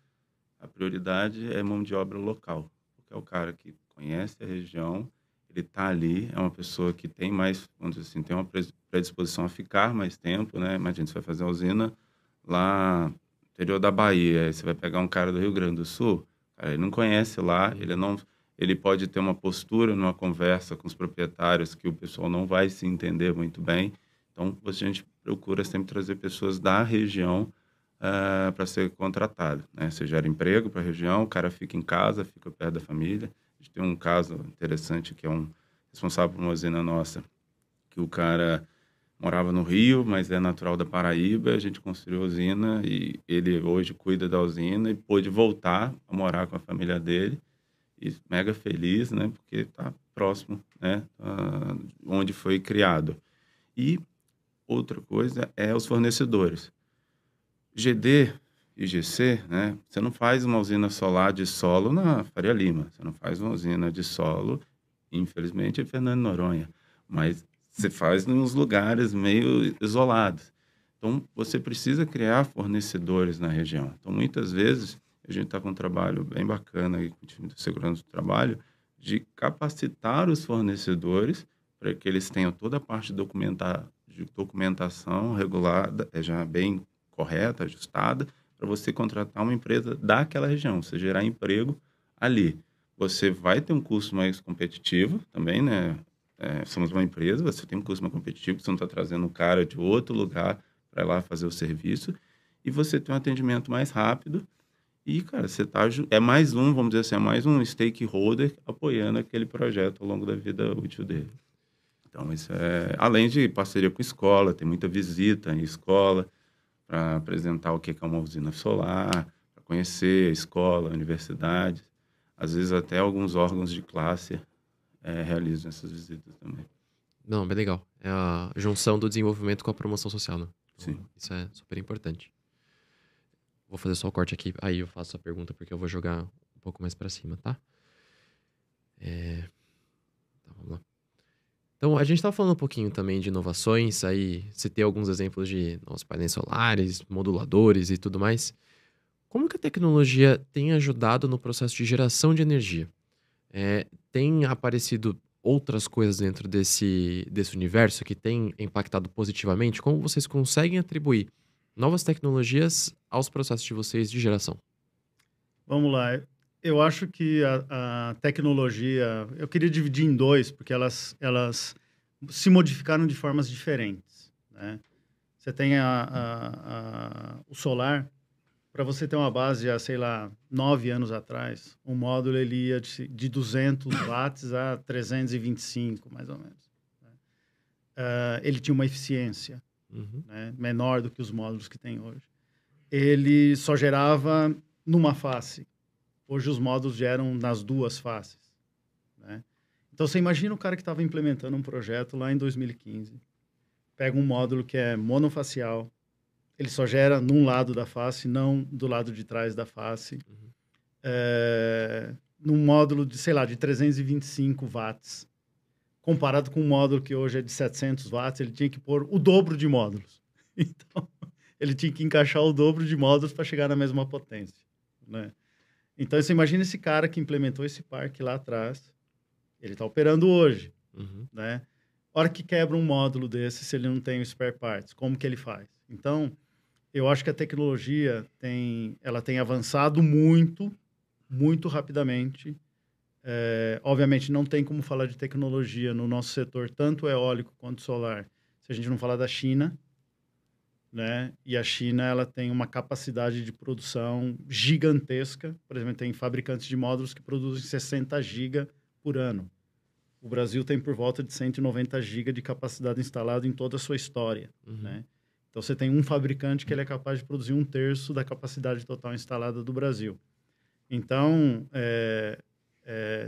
a prioridade é mão de obra local, porque é o cara que conhece a região, ele está ali, é uma pessoa que tem mais, vamos dizer assim, tem uma predisposição a ficar mais tempo, né? Imagina, você vai fazer uma usina lá no interior da Bahia, aí você vai pegar um cara do Rio Grande do Sul, cara, ele não conhece lá, ele pode ter uma postura numa conversa com os proprietários que o pessoal não vai se entender muito bem. Então, a gente procura sempre trazer pessoas da região para ser contratado, né? Você gera emprego para a região, o cara fica em casa, fica perto da família. A gente tem um caso interessante que é um responsável por uma usina nossa, que o cara morava no Rio, mas é natural da Paraíba. A gente construiu a usina e ele hoje cuida da usina e pôde voltar a morar com a família dele. E mega feliz, né? Porque está próximo, né? Onde foi criado. E outra coisa é os fornecedores. GD IGC, né? Você não faz uma usina solar de solo na Faria Lima, você não faz uma usina de solo, infelizmente, em Fernando de Noronha, mas você faz nos lugares meio isolados. Então, você precisa criar fornecedores na região. Então, muitas vezes, a gente está com um trabalho bem bacana aí com o time de segurança do trabalho, de capacitar os fornecedores para que eles tenham toda a parte de documentação regulada, já bem correta, ajustada, para você contratar uma empresa daquela região, você gerar emprego ali. Você vai ter um custo mais competitivo também, né? Somos uma empresa, você tem um custo mais competitivo, você não está trazendo um cara de outro lugar para ir lá fazer o serviço, e você tem um atendimento mais rápido, e, cara, você é mais um, vamos dizer assim, é mais um stakeholder apoiando aquele projeto ao longo da vida útil dele. Então, isso além de parceria com escola, tem muita visita em escola, para apresentar o que é uma usina solar, para conhecer a escola, a universidade. Às vezes até alguns órgãos de classe realizam essas visitas também.
Não, bem legal. É a junção do desenvolvimento com a promoção social, né? Então,
Sim.
isso é super importante. Vou fazer só o corte aqui, aí eu faço a pergunta porque eu vou jogar um pouco mais para cima, tá? Tá, vamos lá. Então, a gente estava falando um pouquinho também de inovações, aí citei alguns exemplos de novos painéis solares, moduladores e tudo mais. Como que a tecnologia tem ajudado no processo de geração de energia? Tem aparecido outras coisas dentro desse universo que tem impactado positivamente? Como vocês conseguem atribuir novas tecnologias aos processos de vocês de geração?
Vamos lá. Eu acho que a tecnologia... Eu queria dividir em dois, porque elas se modificaram de formas diferentes, né? Você tem o solar. Para você ter uma base, há, sei lá, 9 anos atrás, um módulo ele ia de 200 watts a 325, mais ou menos, né? Ele tinha uma eficiência, né, menor do que os módulos que tem hoje. Ele só gerava numa face. Hoje os módulos geram nas duas faces, né? Então, você imagina o cara que estava implementando um projeto lá em 2015, pega um módulo que é monofacial, ele só gera num lado da face, não do lado de trás da face. Num módulo de, sei lá, de 325 watts. Comparado com um módulo que hoje é de 700 watts, ele tinha que pôr o dobro de módulos. Então, ele tinha que encaixar o dobro de módulos para chegar na mesma potência, né? Então, você imagina esse cara que implementou esse parque lá atrás, ele está operando hoje, né? A hora que quebra um módulo desse, se ele não tem o spare parts, como que ele faz? Então, eu acho que a tecnologia ela tem avançado muito, muito rapidamente. Obviamente, não tem como falar de tecnologia no nosso setor, tanto eólico quanto solar, se a gente não falar da China, né? E a China, ela tem uma capacidade de produção gigantesca. Por exemplo, tem fabricantes de módulos que produzem 60 GB por ano. O Brasil tem por volta de 190 GB de capacidade instalada em toda a sua história, né? Então, você tem um fabricante que ele é capaz de produzir 1/3 da capacidade total instalada do Brasil. Então,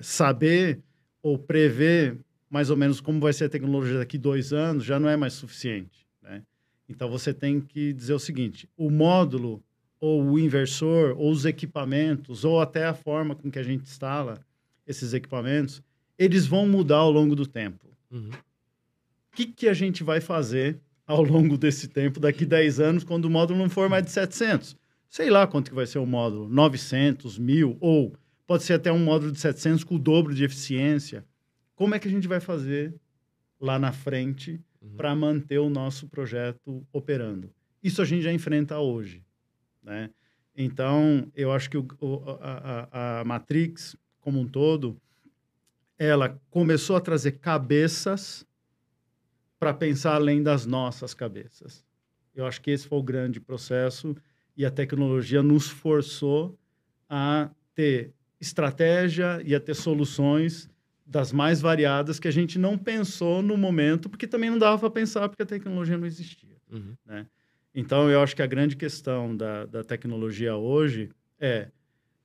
saber ou prever mais ou menos como vai ser a tecnologia daqui 2 anos já não é mais suficiente, né? Então, você tem que dizer o seguinte: o módulo, ou o inversor, ou os equipamentos, ou até a forma com que a gente instala esses equipamentos, eles vão mudar ao longo do tempo. O que a gente vai fazer ao longo desse tempo, daqui 10 anos, quando o módulo não for mais de 700? Sei lá quanto que vai ser o módulo, 900, 1.000, ou pode ser até um módulo de 700 com o dobro de eficiência. Como é que a gente vai fazer lá na frente para manter o nosso projeto operando? Isso a gente já enfrenta hoje, né? Então, eu acho que a Matrix, como um todo, ela começou a trazer cabeças para pensar além das nossas cabeças. Eu acho que esse foi o grande processo, e a tecnologia nos forçou a ter estratégia e a ter soluções das mais variadas que a gente não pensou no momento, porque também não dava para pensar, porque a tecnologia não existia, né? Então, eu acho que a grande questão da tecnologia hoje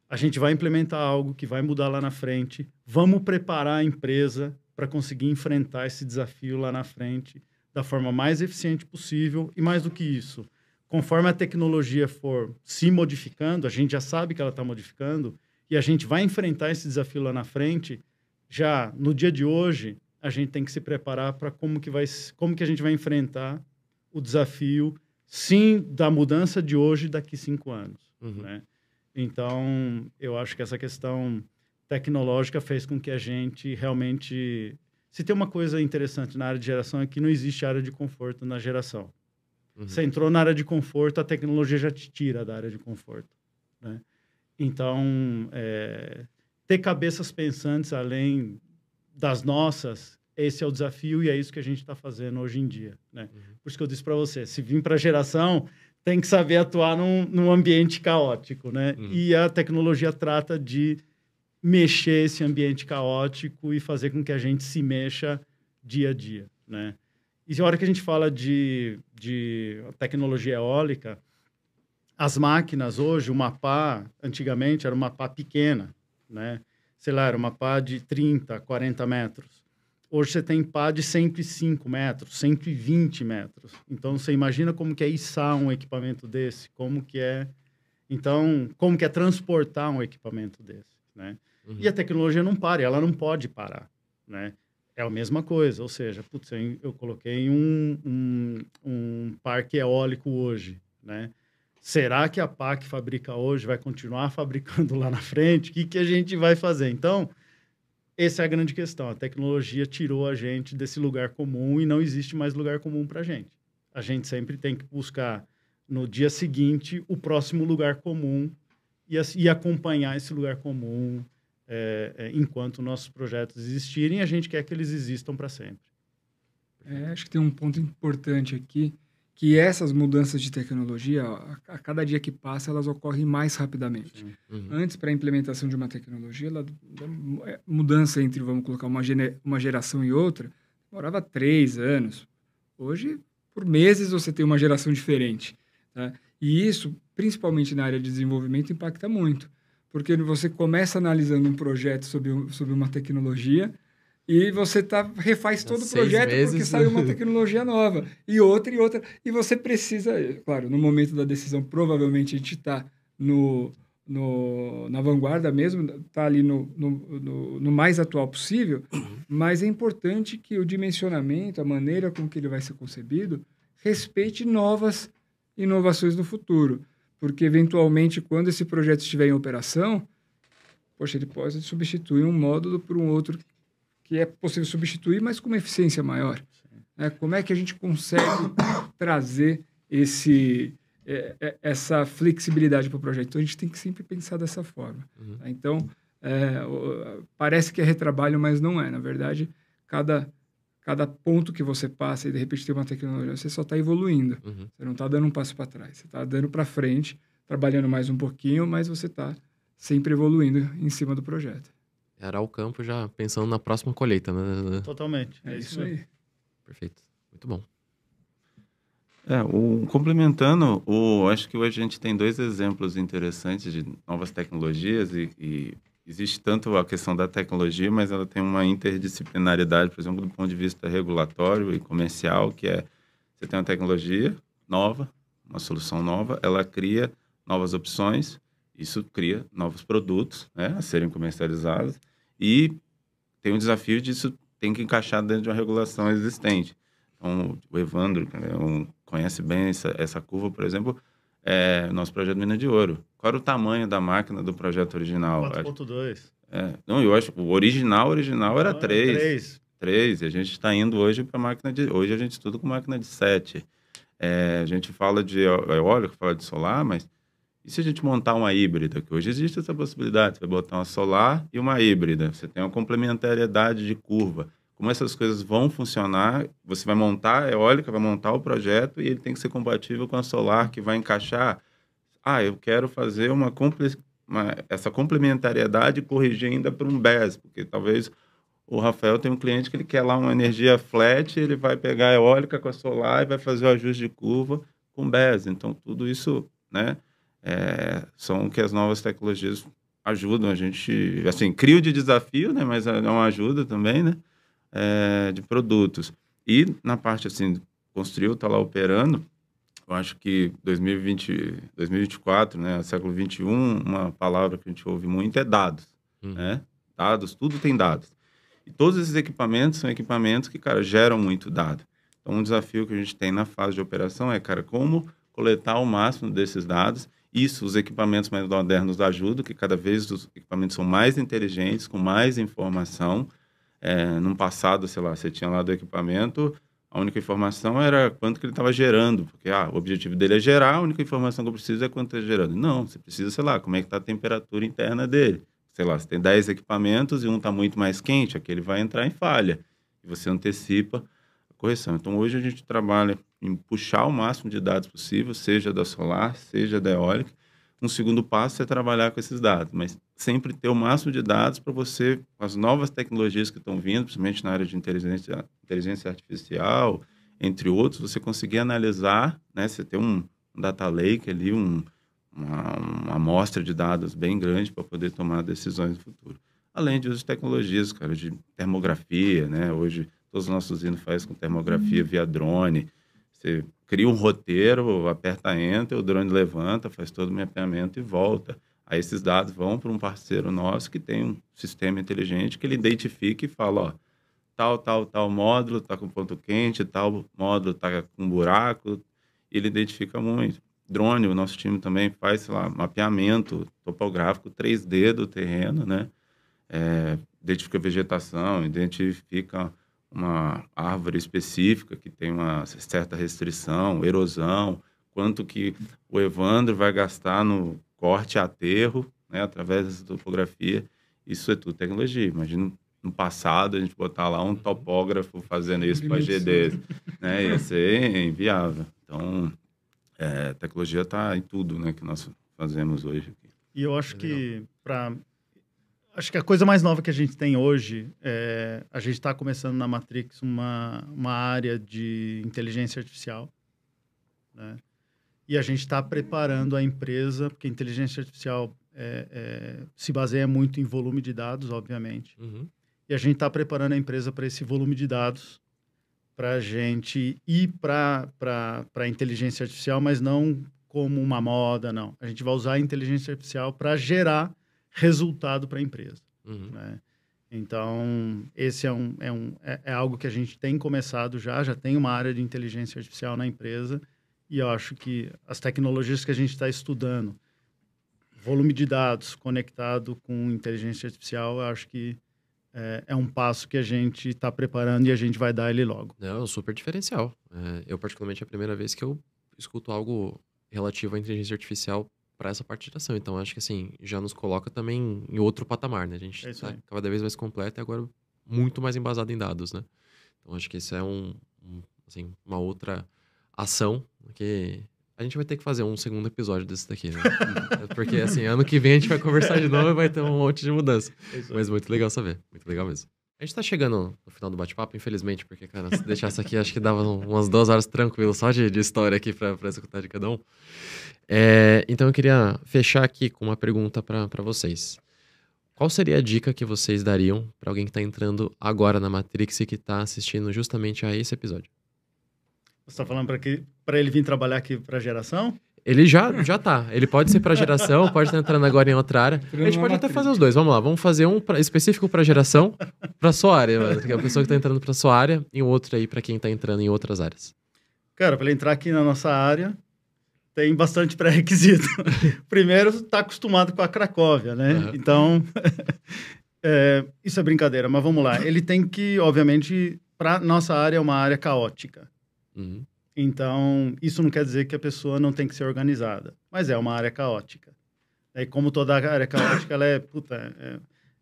a gente vai implementar algo que vai mudar lá na frente, vamos preparar a empresa para conseguir enfrentar esse desafio lá na frente da forma mais eficiente possível, e mais do que isso, conforme a tecnologia for se modificando, a gente já sabe que ela está modificando, e a gente vai enfrentar esse desafio lá na frente, já no dia de hoje, a gente tem que se preparar para como que a gente vai enfrentar o desafio, sim, da mudança de hoje daqui 5 anos. Né? Então, eu acho que essa questão tecnológica fez com que a gente realmente... Se tem uma coisa interessante na área de geração é que não existe área de conforto na geração. Você entrou na área de conforto, a tecnologia já te tira da área de conforto. Né? Então, ter cabeças pensantes além das nossas, esse é o desafio e é isso que a gente está fazendo hoje em dia. Né? Por isso que eu disse para você, se vir para a geração, tem que saber atuar num ambiente caótico. Né? E a tecnologia trata de mexer esse ambiente caótico e fazer com que a gente se mexa dia a dia. Né? E a hora que a gente fala de tecnologia eólica, as máquinas hoje, uma pá, antigamente era uma pá pequena, né? Sei lá, era uma pá de 30, 40 metros. Hoje você tem pá de 105 metros, 120 metros. Então, você imagina como que é içar um equipamento desse, como que é transportar um equipamento desse, né? E a tecnologia não para, ela não pode parar, né? É a mesma coisa, ou seja, putz, eu coloquei um parque eólico hoje, né? Será que a pá que fabrica hoje vai continuar fabricando lá na frente? O que a gente vai fazer? Então, essa é a grande questão. A tecnologia tirou a gente desse lugar comum e não existe mais lugar comum para a gente. A gente sempre tem que buscar, no dia seguinte, o próximo lugar comum e acompanhar esse lugar comum enquanto nossos projetos existirem. A gente quer que eles existam para sempre.
Acho que tem um ponto importante aqui, que essas mudanças de tecnologia, a cada dia que passa, elas ocorrem mais rapidamente. Antes, para a implementação de uma tecnologia, mudança entre, vamos colocar, uma geração e outra, demorava 3 anos. Hoje, por meses, você tem uma geração diferente. Tá? E isso, principalmente na área de desenvolvimento, impacta muito. Porque você começa analisando um projeto sobre uma tecnologia e você refaz todo o projeto porque saiu uma tecnologia nova. E outra. E você precisa... Claro, no momento da decisão, provavelmente a gente está na vanguarda mesmo, está ali no mais atual possível, mas é importante que o dimensionamento, a maneira com que ele vai ser concebido, respeite novas inovações no futuro. Porque, eventualmente, quando esse projeto estiver em operação, ele pode substituir um módulo por um outro que é possível substituir, mas com uma eficiência maior. Como é que a gente consegue trazer essa flexibilidade para o projeto? Então, a gente tem que sempre pensar dessa forma. Tá? Então, parece que é retrabalho, mas não é. Na verdade, cada ponto que você passa e, de repente, tem uma tecnologia, você só está evoluindo. Você não está dando um passo para trás. Você está dando para frente, trabalhando mais um pouquinho, mas você está sempre evoluindo em cima do projeto.
Arar o campo já pensando na próxima colheita, né?
Totalmente.
É isso aí.
Perfeito. Muito bom.
Complementando, acho que hoje a gente tem 2 exemplos interessantes de novas tecnologias e existe tanto a questão da tecnologia, mas ela tem uma interdisciplinaridade, por exemplo, do ponto de vista regulatório e comercial, que você tem uma tecnologia nova, uma solução nova, ela cria novas opções, isso cria novos produtos, né, a serem comercializados, e tem um desafio disso, tem que encaixar dentro de uma regulação existente. Então, o Evandro conhece bem essa curva, por exemplo, nosso projeto Mina de Ouro. Qual era o tamanho da máquina do projeto original?
4.2.
Não, eu acho que o original era 3. 3. E a gente está indo hoje para máquina de... Hoje a gente estuda com máquina de 7. A gente fala de eólico, fala de solar, mas e se a gente montar uma híbrida? Que hoje existe essa possibilidade. Você vai botar uma solar e uma híbrida. Você tem uma complementariedade de curva. Como essas coisas vão funcionar, você vai montar a eólica, vai montar o projeto e ele tem que ser compatível com a solar, que vai encaixar. Eu quero fazer essa complementariedade e corrigir ainda para um BES, porque talvez o Rafael tem um cliente que ele quer lá uma energia flat, ele vai pegar a eólica com a solar e vai fazer o ajuste de curva com BES. Então, tudo isso, né, são que as novas tecnologias ajudam a gente, assim, cria de desafio, né, mas é uma ajuda também, né, de produtos. E na parte, assim, construiu, está lá operando, Eu acho que 2024, né, século XXI, uma palavra que a gente ouve muito é dados, né? Dados, tudo tem dados. E todos esses equipamentos são equipamentos que, cara, geram muito dado. Então, um desafio que a gente tem na fase de operação é, cara, como coletar o máximo desses dados. Isso, os equipamentos mais modernos ajudam, que cada vez os equipamentos são mais inteligentes, com mais informação. No passado, sei lá, você tinha lá do equipamento, a única informação era quanto que ele estava gerando, porque o objetivo dele é gerar, a única informação que eu preciso é quanto está gerando. Não, você precisa, sei lá, como é que está a temperatura interna dele. Sei lá, você tem 10 equipamentos e um está muito mais quente, aquele vai entrar em falha. E você antecipa a correção. Então, hoje a gente trabalha em puxar o máximo de dados possível, seja da solar, seja da eólica. Um segundo passo é trabalhar com esses dados, mas sempre ter o máximo de dados para você, com as novas tecnologias que estão vindo, principalmente na área de inteligência artificial, entre outros, você conseguir analisar, né? Você ter um data lake ali, uma amostra de dados bem grande para poder tomar decisões no futuro. Além de uso de tecnologias, cara, de termografia, né? Hoje, todos os nossos usinas fazem com termografia via drone. Você cria um roteiro, aperta Enter, o drone levanta, faz todo o mapeamento e volta. Aí esses dados vão para um parceiro nosso que tem um sistema inteligente que ele identifica e fala, tal módulo está com ponto quente, tal módulo está com buraco. Ele identifica muito. Drone, o nosso time também faz, sei lá, mapeamento topográfico 3D do terreno, né? Identifica vegetação, identifica uma árvore específica que tem uma certa restrição, erosão, quanto que o Evandro vai gastar no corte a aterro, né, através dessa topografia. Isso é tudo tecnologia. Imagina no passado a gente botar lá um topógrafo fazendo isso para GD, né? Ia ser inviável. Então, a tecnologia está em tudo, né, que nós fazemos hoje aqui.
E eu acho que acho que a coisa mais nova que a gente tem hoje a gente está começando na Matrix uma área de inteligência artificial, né? E a gente está preparando a empresa, porque a inteligência artificial se baseia muito em volume de dados, obviamente. E a gente está preparando a empresa para esse volume de dados, para a gente ir para a inteligência artificial, mas não como uma moda, não. A gente vai usar a inteligência artificial para gerar resultado para a empresa. Né? Então, esse é algo que a gente tem começado já tem uma área de inteligência artificial na empresa, e eu acho que as tecnologias que a gente está estudando, volume de dados conectado com inteligência artificial, eu acho que é um passo que a gente está preparando e a gente vai dar ele logo.
É um super diferencial. Eu, particularmente, é a primeira vez que eu escuto algo relativo à inteligência artificial para essa parte de geração. Então, acho que, assim, já nos coloca também em outro patamar, né? A gente está cada vez mais completo e agora muito mais embasado em dados, né? Então, acho que isso é assim, uma outra ação que a gente vai ter que fazer um segundo episódio desse daqui, né? Porque, assim, ano que vem a gente vai conversar de novo e vai ter um monte de mudança. Mas muito legal saber. Muito legal mesmo. A gente tá chegando no final do bate-papo, infelizmente, porque, cara, se deixasse aqui, acho que dava umas 2 horas tranquilo só de história aqui pra executar de cada um. Então eu queria fechar aqui com uma pergunta pra vocês. Qual seria a dica que vocês dariam pra alguém que tá entrando agora na Matrix e que tá assistindo justamente a esse episódio?
Você tá falando para ele vir trabalhar aqui para geração?
Ele já tá. Ele pode ser para geração, pode estar entrando agora em outra área. A gente pode até fazer os dois. Vamos lá, vamos fazer um específico para geração, para sua área, mano, que é a pessoa que tá entrando para sua área, e um outro aí para quem tá entrando em outras áreas.
Cara, para ele entrar aqui na nossa área, tem bastante pré-requisito. Primeiro, tá acostumado com a Cracóvia, né? Então, isso é brincadeira, mas vamos lá. Ele tem que, obviamente, para nossa área é uma área caótica. Então, isso não quer dizer que a pessoa não tem que ser organizada, mas é uma área caótica. E como toda área caótica, ela é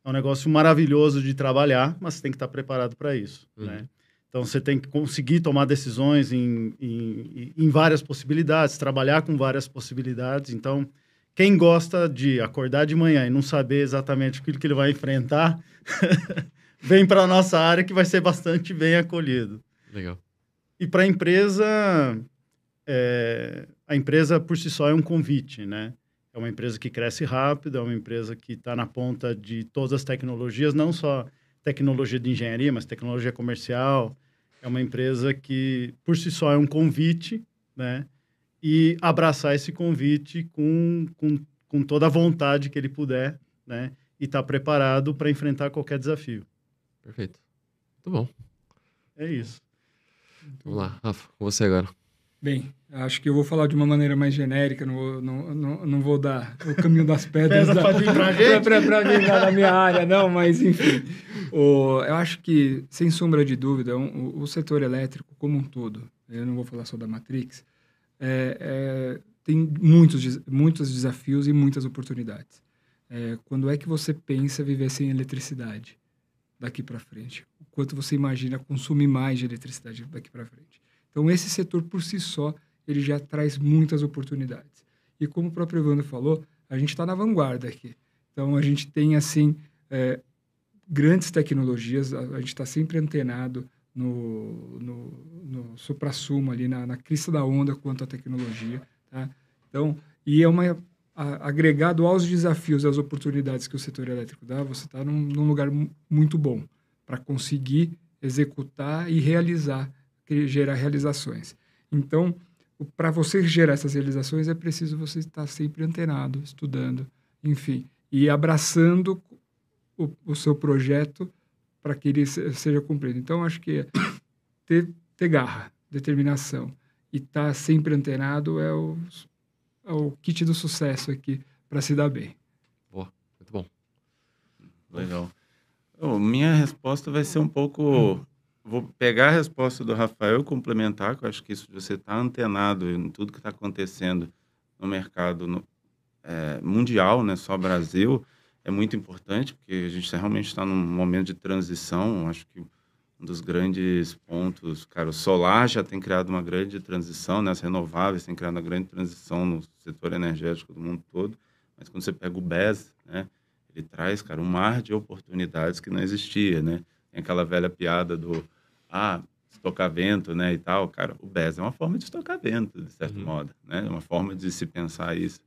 um negócio maravilhoso de trabalhar, mas você tem que estar preparado para isso, né? Então, você tem que conseguir tomar decisões em várias possibilidades, trabalhar com várias possibilidades. Então, quem gosta de acordar de manhã e não saber exatamente aquilo que ele vai enfrentar, vem para a nossa área que vai ser bastante bem acolhido.
Legal.
E para a empresa por si só é um convite, né? É uma empresa que cresce rápido, é uma empresa que está na ponta de todas as tecnologias, não só tecnologia de engenharia, mas tecnologia comercial. É uma empresa que por si só é um convite, né? e abraçar esse convite com toda a vontade que ele puder, né? E estar preparado para enfrentar qualquer desafio.
Perfeito. Muito bom.
É isso.
Vamos lá, Rafa, com você agora.
Bem, acho que eu vou falar de uma maneira mais genérica, não vou dar o caminho das pedras
Para
mim na minha área, não, mas enfim. Eu acho que, sem sombra de dúvida, o setor elétrico como um todo, eu não vou falar só da Matrix, tem muitos desafios e muitas oportunidades. Quando é que você pensa viver sem eletricidade daqui para frente? O quanto você imagina consumir mais de eletricidade daqui para frente? Então, esse setor, por si só, ele já traz muitas oportunidades. E como o próprio Evandro falou, a gente está na vanguarda aqui. Então, a gente tem, assim, grandes tecnologias, a gente está sempre antenado no suprassumo ali, na crista da onda quanto à tecnologia. Tá? Então, e agregado aos desafios e às oportunidades que o setor elétrico dá, você está num lugar muito bom para conseguir executar e gerar realizações. Então, para você gerar essas realizações, é preciso você estar sempre antenado, estudando, enfim, e abraçando o seu projeto para que ele seja cumprido. Então, acho que ter garra, determinação e estar sempre antenado é o kit do sucesso aqui para se dar bem.
Boa, muito bom.
Legal. Minha resposta vai ser um pouco... Vou pegar a resposta do Rafael e complementar, que eu acho que isso de você estar antenado em tudo que está acontecendo no mercado mundial, não é só Brasil, é muito importante, porque a gente realmente está num momento de transição. Acho que um dos grandes pontos, cara, o solar já tem criado uma grande transição, né? As renováveis têm criado uma grande transição no setor energético do mundo todo, mas quando você pega o BES, né, ele traz, cara, um mar de oportunidades que não existia, né? Tem aquela velha piada do estocar vento, né, e tal. Cara, o BES é uma forma de estocar vento, de certo modo, né? É uma forma de se pensar isso.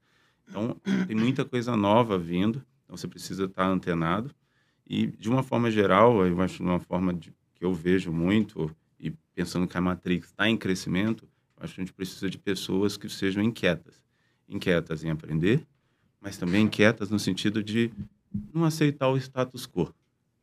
Então, tem muita coisa nova vindo, então você precisa estar antenado. E, de uma forma geral, eu acho de uma forma que eu vejo muito, e pensando que a Matrix está em crescimento, eu acho que a gente precisa de pessoas que sejam inquietas. Inquietas em aprender, mas também inquietas no sentido de não aceitar o status quo.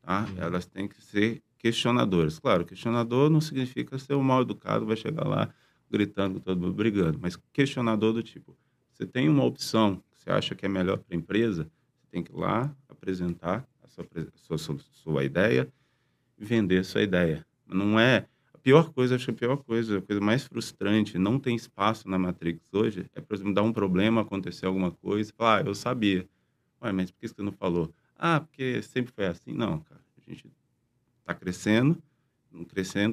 Tá? Elas têm que ser questionadoras. Claro, questionador não significa ser um mal educado, vai chegar lá gritando, todo mundo brigando, mas questionador do tipo, você tem uma opção que você acha que é melhor para a empresa, você tem que ir lá apresentar a sua ideia e vender a sua ideia. Não é... A pior coisa, acho que a coisa mais frustrante, não tem espaço na Matrix hoje, é, por exemplo, dar um problema, acontecer alguma coisa, e falar, eu sabia. Ué, mas por que você não falou? Porque sempre foi assim. Não, cara, a gente está crescendo,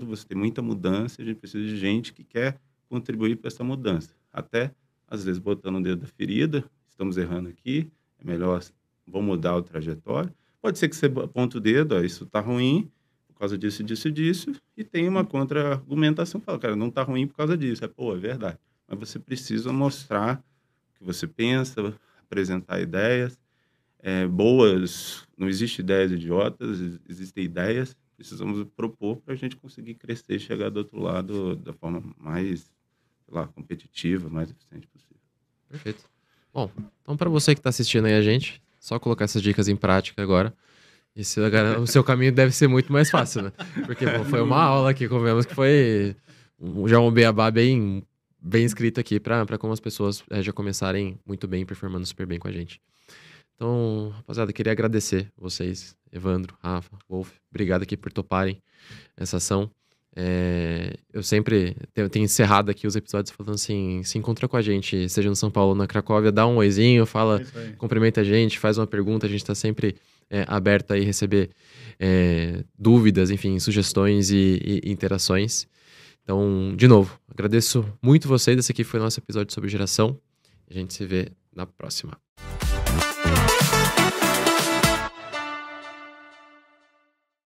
você tem muita mudança, a gente precisa de gente que quer contribuir para essa mudança. Até, às vezes, botando o dedo da ferida, estamos errando aqui, é melhor, vamos mudar a trajetória. Pode ser que você aponte o dedo, isso está ruim, por causa disso, e tem uma contra-argumentação, fala, cara, não está ruim por causa disso. É verdade. Mas você precisa mostrar o que você pensa, apresentar ideias, boas, não existe ideias idiotas, existem ideias, precisamos propor para a gente conseguir crescer e chegar do outro lado da forma mais, sei lá, competitiva, mais eficiente possível.
Perfeito. Bom, então para você que está assistindo aí a gente, só colocar essas dicas em prática agora, e o seu caminho deve ser muito mais fácil, né? Porque bom, foi uma aula aqui, convenhamos que foi já um beabá bem escrito aqui para como as pessoas já começarem muito bem, performando super bem com a gente. Então, rapaziada, eu queria agradecer vocês, Evandro, Rafa, Wolf, obrigado aqui por toparem essa ação. Eu sempre tenho encerrado aqui os episódios falando assim, se encontra com a gente, seja no São Paulo ou na Cracóvia, dá um oizinho, fala, cumprimenta a gente, faz uma pergunta, a gente está sempre aberto aí a receber dúvidas, enfim, sugestões e interações. Então, de novo, agradeço muito vocês, esse aqui foi o nosso episódio sobre geração, a gente se vê na próxima.